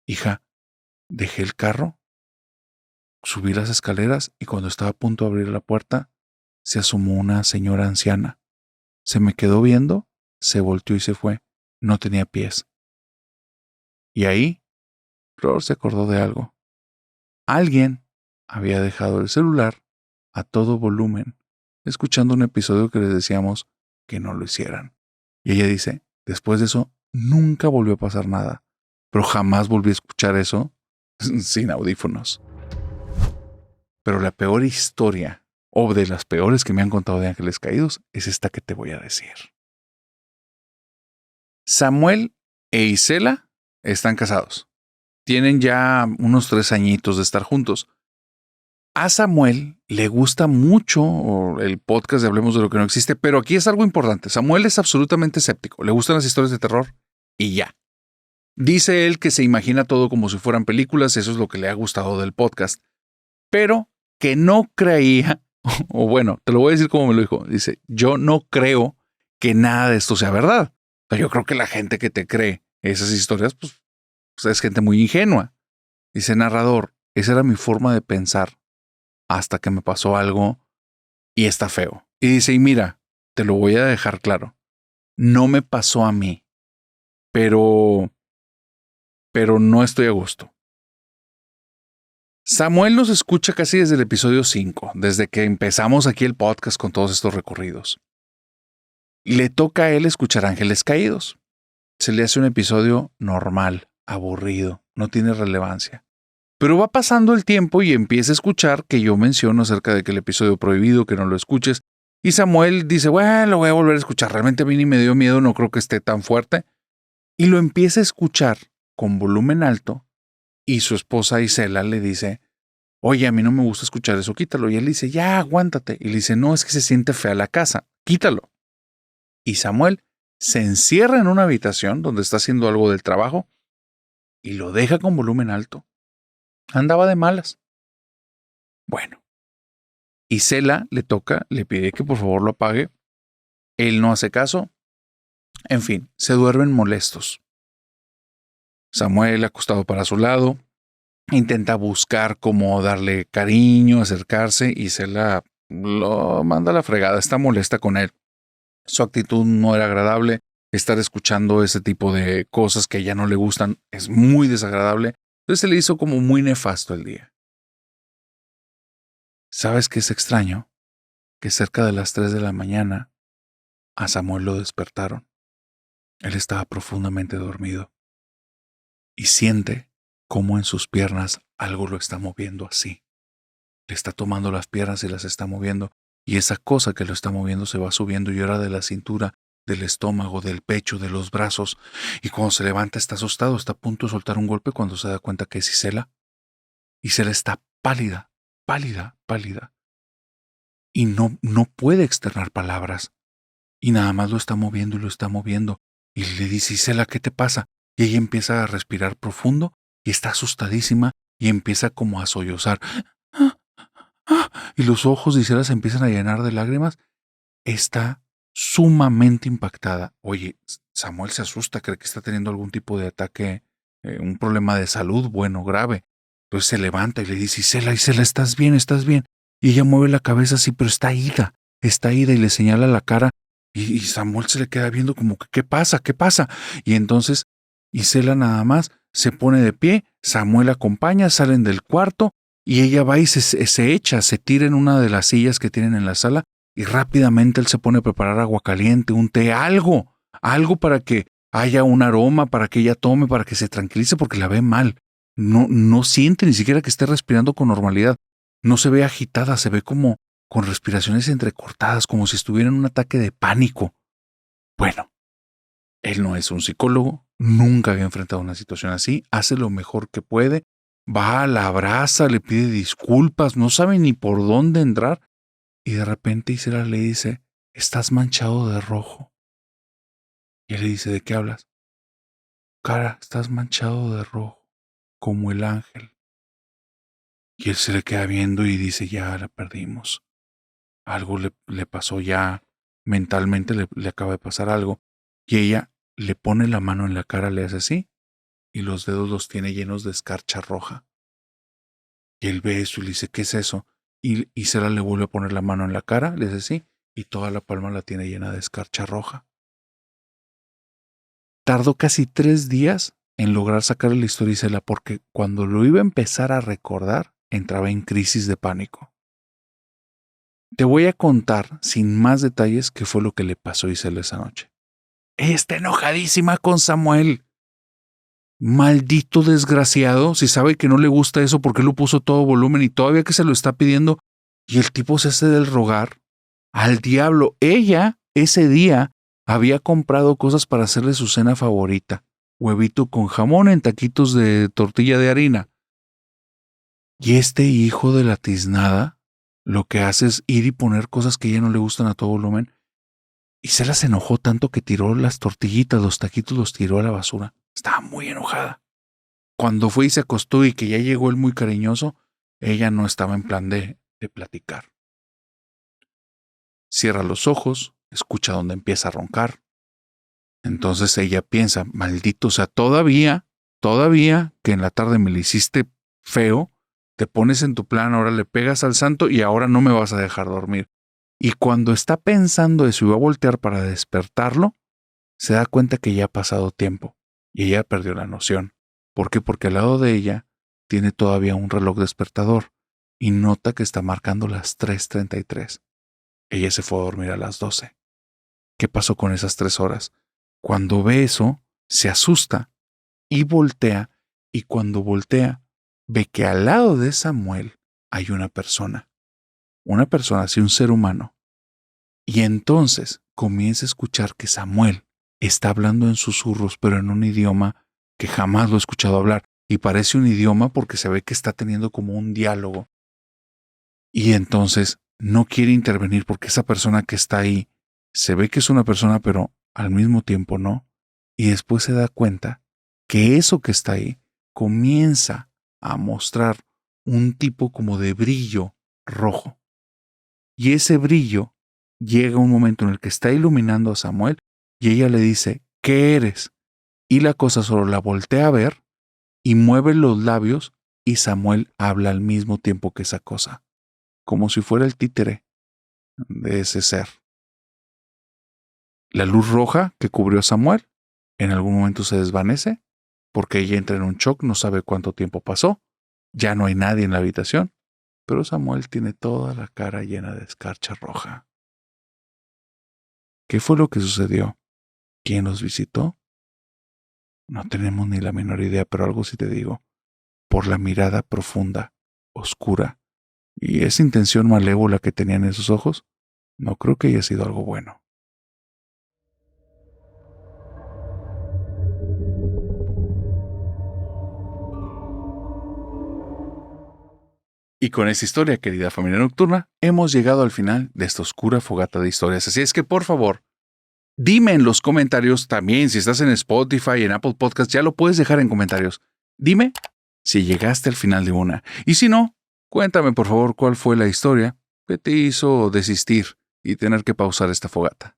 S1: Hija, dejé el carro, subí las escaleras y cuando estaba a punto de abrir la puerta, se asomó una señora anciana. Se me quedó viendo, se volteó y se fue. No tenía pies. Y ahí, Flor se acordó de algo. Alguien había dejado el celular a todo volumen, escuchando un episodio que les decíamos que no lo hicieran. Y ella dice, después de eso, nunca volvió a pasar nada, pero jamás volví a escuchar eso sin audífonos. Pero la peor historia, o de las peores que me han contado de Ángeles Caídos, es esta que te voy a decir. Samuel e Isela están casados. Tienen ya unos 3 añitos de estar juntos. A Samuel le gusta mucho el podcast de Hablemos de lo que no existe, pero aquí es algo importante. Samuel es absolutamente escéptico. Le gustan las historias de terror y ya. Dice él que se imagina todo como si fueran películas, eso es lo que le ha gustado del podcast, pero que no creía, o bueno, te lo voy a decir como me lo dijo, dice, yo no creo que nada de esto sea verdad. O sea, yo creo que la gente que te cree esas historias, pues es gente muy ingenua. Dice, narrador, esa era mi forma de pensar hasta que me pasó algo y está feo. Y dice, y mira, te lo voy a dejar claro, no me pasó a mí, pero no estoy a gusto. Samuel nos escucha casi desde el episodio 5, desde que empezamos aquí el podcast con todos estos recorridos. Le toca a él escuchar Ángeles Caídos. Se le hace un episodio normal, aburrido, no tiene relevancia. Pero va pasando el tiempo y empieza a escuchar que yo menciono acerca de que el episodio prohibido, que no lo escuches. Y Samuel dice, bueno, lo voy a volver a escuchar. Realmente a mí ni me dio miedo, no creo que esté tan fuerte. Y lo empieza a escuchar con volumen alto. Y su esposa Isela le dice, oye, a mí no me gusta escuchar eso, quítalo. Y él dice, ya, aguántate. Y le dice, no, es que se siente fea la casa, quítalo. Y Samuel se encierra en una habitación donde está haciendo algo del trabajo y lo deja con volumen alto. Andaba de malas. Bueno, Isela le toca, le pide que por favor lo apague. Él no hace caso. En fin, se duermen molestos. Samuel, acostado para su lado, intenta buscar cómo darle cariño, acercarse, y Isela lo manda a la fregada, está molesta con él. Su actitud no era agradable, estar escuchando ese tipo de cosas que a ella no le gustan es muy desagradable, entonces se le hizo como muy nefasto el día. ¿Sabes qué es extraño? Que cerca de las 3 de la mañana a Samuel lo despertaron. Él estaba profundamente dormido y siente cómo en sus piernas algo lo está moviendo así. Le está tomando las piernas y las está moviendo, y esa cosa que lo está moviendo se va subiendo y ahora de la cintura, del estómago, del pecho, de los brazos, y cuando se levanta está asustado, está a punto de soltar un golpe cuando se da cuenta que es Isela. Isela está pálida, pálida, pálida, y no puede externar palabras, y nada más lo está moviendo y lo está moviendo, y le dice, Isela, ¿qué te pasa? Y ella empieza a respirar profundo y está asustadísima y empieza como a sollozar. Y los ojos de Isela se empiezan a llenar de lágrimas. Está sumamente impactada. Oye, Samuel se asusta, cree que está teniendo algún tipo de ataque, un problema de salud, bueno, grave. Entonces se levanta y le dice, Isela, Isela, ¿estás bien? ¿Estás bien? Y ella mueve la cabeza así, pero está ida y le señala la cara. Y Samuel se le queda viendo como, ¿qué pasa? ¿Qué pasa? Y entonces Isela nada más se pone de pie, Samuel acompaña, salen del cuarto y ella va y se echa, se tira en una de las sillas que tienen en la sala y rápidamente él se pone a preparar agua caliente, un té, algo para que haya un aroma, para que ella tome, para que se tranquilice porque la ve mal. No siente ni siquiera que esté respirando con normalidad. No se ve agitada, se ve como con respiraciones entrecortadas, como si estuviera en un ataque de pánico. Bueno, él no es un psicólogo, nunca había enfrentado una situación así, hace lo mejor que puede, va, la abraza, le pide disculpas, no sabe ni por dónde entrar, y de repente Isela le dice, estás manchado de rojo. Y él le dice, ¿de qué hablas? Cara, estás manchado de rojo, como el ángel. Y él se le queda viendo y dice, ya la perdimos. Algo le pasó ya, mentalmente le acaba de pasar algo. Y ella le pone la mano en la cara, le hace así, y los dedos los tiene llenos de escarcha roja. Y él ve eso y le dice, ¿qué es eso? Y Isela le vuelve a poner la mano en la cara, le hace así, y toda la palma la tiene llena de escarcha roja. Tardó casi 3 días en lograr sacarle la historia a Isela porque cuando lo iba a empezar a recordar, entraba en crisis de pánico. Te voy a contar, sin más detalles, qué fue lo que le pasó a Isela esa noche. Ella está enojadísima con Samuel. Maldito desgraciado, si sabe que no le gusta eso, ¿por qué lo puso todo volumen y todavía que se lo está pidiendo? Y el tipo se hace del rogar al diablo. Ella, ese día, había comprado cosas para hacerle su cena favorita. Huevito con jamón en taquitos de tortilla de harina. Y este hijo de la tiznada lo que hace es ir y poner cosas que a ella no le gustan a todo volumen. Y se las enojó tanto que tiró las tortillitas, los taquitos los tiró a la basura. Estaba muy enojada. Cuando fue y se acostó y que ya llegó él muy cariñoso, ella no estaba en plan de platicar. Cierra los ojos, escucha donde empieza a roncar. Entonces ella piensa, maldito, o sea, todavía que en la tarde me le hiciste feo, te pones en tu plan, ahora le pegas al santo y ahora no me vas a dejar dormir. Y cuando está pensando eso y va a voltear para despertarlo, se da cuenta que ya ha pasado tiempo y ella perdió la noción. ¿Por qué? Porque al lado de ella tiene todavía un reloj despertador y nota que está marcando las 3:33. Ella se fue a dormir a las 12. ¿Qué pasó con esas 3 horas? Cuando ve eso, se asusta y voltea, y cuando voltea, ve que al lado de Samuel hay una persona, así un ser humano. Y entonces comienza a escuchar que Samuel está hablando en susurros, pero en un idioma que jamás lo he escuchado hablar, y parece un idioma porque se ve que está teniendo como un diálogo. Y entonces no quiere intervenir porque esa persona que está ahí se ve que es una persona, pero al mismo tiempo no. Y después se da cuenta que eso que está ahí comienza a mostrar un tipo como de brillo rojo. Y ese brillo llega un momento en el que está iluminando a Samuel y ella le dice, ¿qué eres? Y la cosa solo la voltea a ver y mueve los labios y Samuel habla al mismo tiempo que esa cosa, como si fuera el títere de ese ser. La luz roja que cubrió a Samuel en algún momento se desvanece porque ella entra en un shock, no sabe cuánto tiempo pasó, ya no hay nadie en la habitación, pero Samuel tiene toda la cara llena de escarcha roja. ¿Qué fue lo que sucedió? ¿Quién los visitó? No tenemos ni la menor idea, pero algo sí te digo. Por la mirada profunda, oscura, y esa intención malévola que tenían en sus ojos, no creo que haya sido algo bueno. Y con esta historia, querida familia nocturna, hemos llegado al final de esta oscura fogata de historias. Así es que, por favor, dime en los comentarios también, si estás en Spotify, en Apple Podcast, ya lo puedes dejar en comentarios. Dime si llegaste al final de una. Y si no, cuéntame, por favor, cuál fue la historia que te hizo desistir y tener que pausar esta fogata.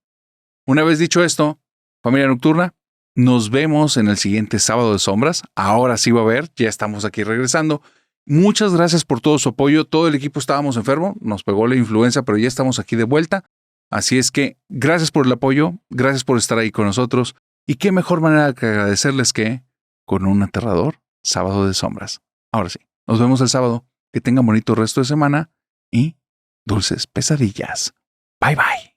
S1: Una vez dicho esto, familia nocturna, nos vemos en el siguiente Sábado de Sombras. Ahora sí va a haber, ya estamos aquí regresando. Muchas gracias por todo su apoyo. Todo el equipo estábamos enfermos, nos pegó la influenza, pero ya estamos aquí de vuelta. Así es que gracias por el apoyo, gracias por estar ahí con nosotros. Y qué mejor manera que agradecerles que con un aterrador Sábado de Sombras. Ahora sí, nos vemos el sábado. Que tengan bonito resto de semana y dulces pesadillas. Bye bye.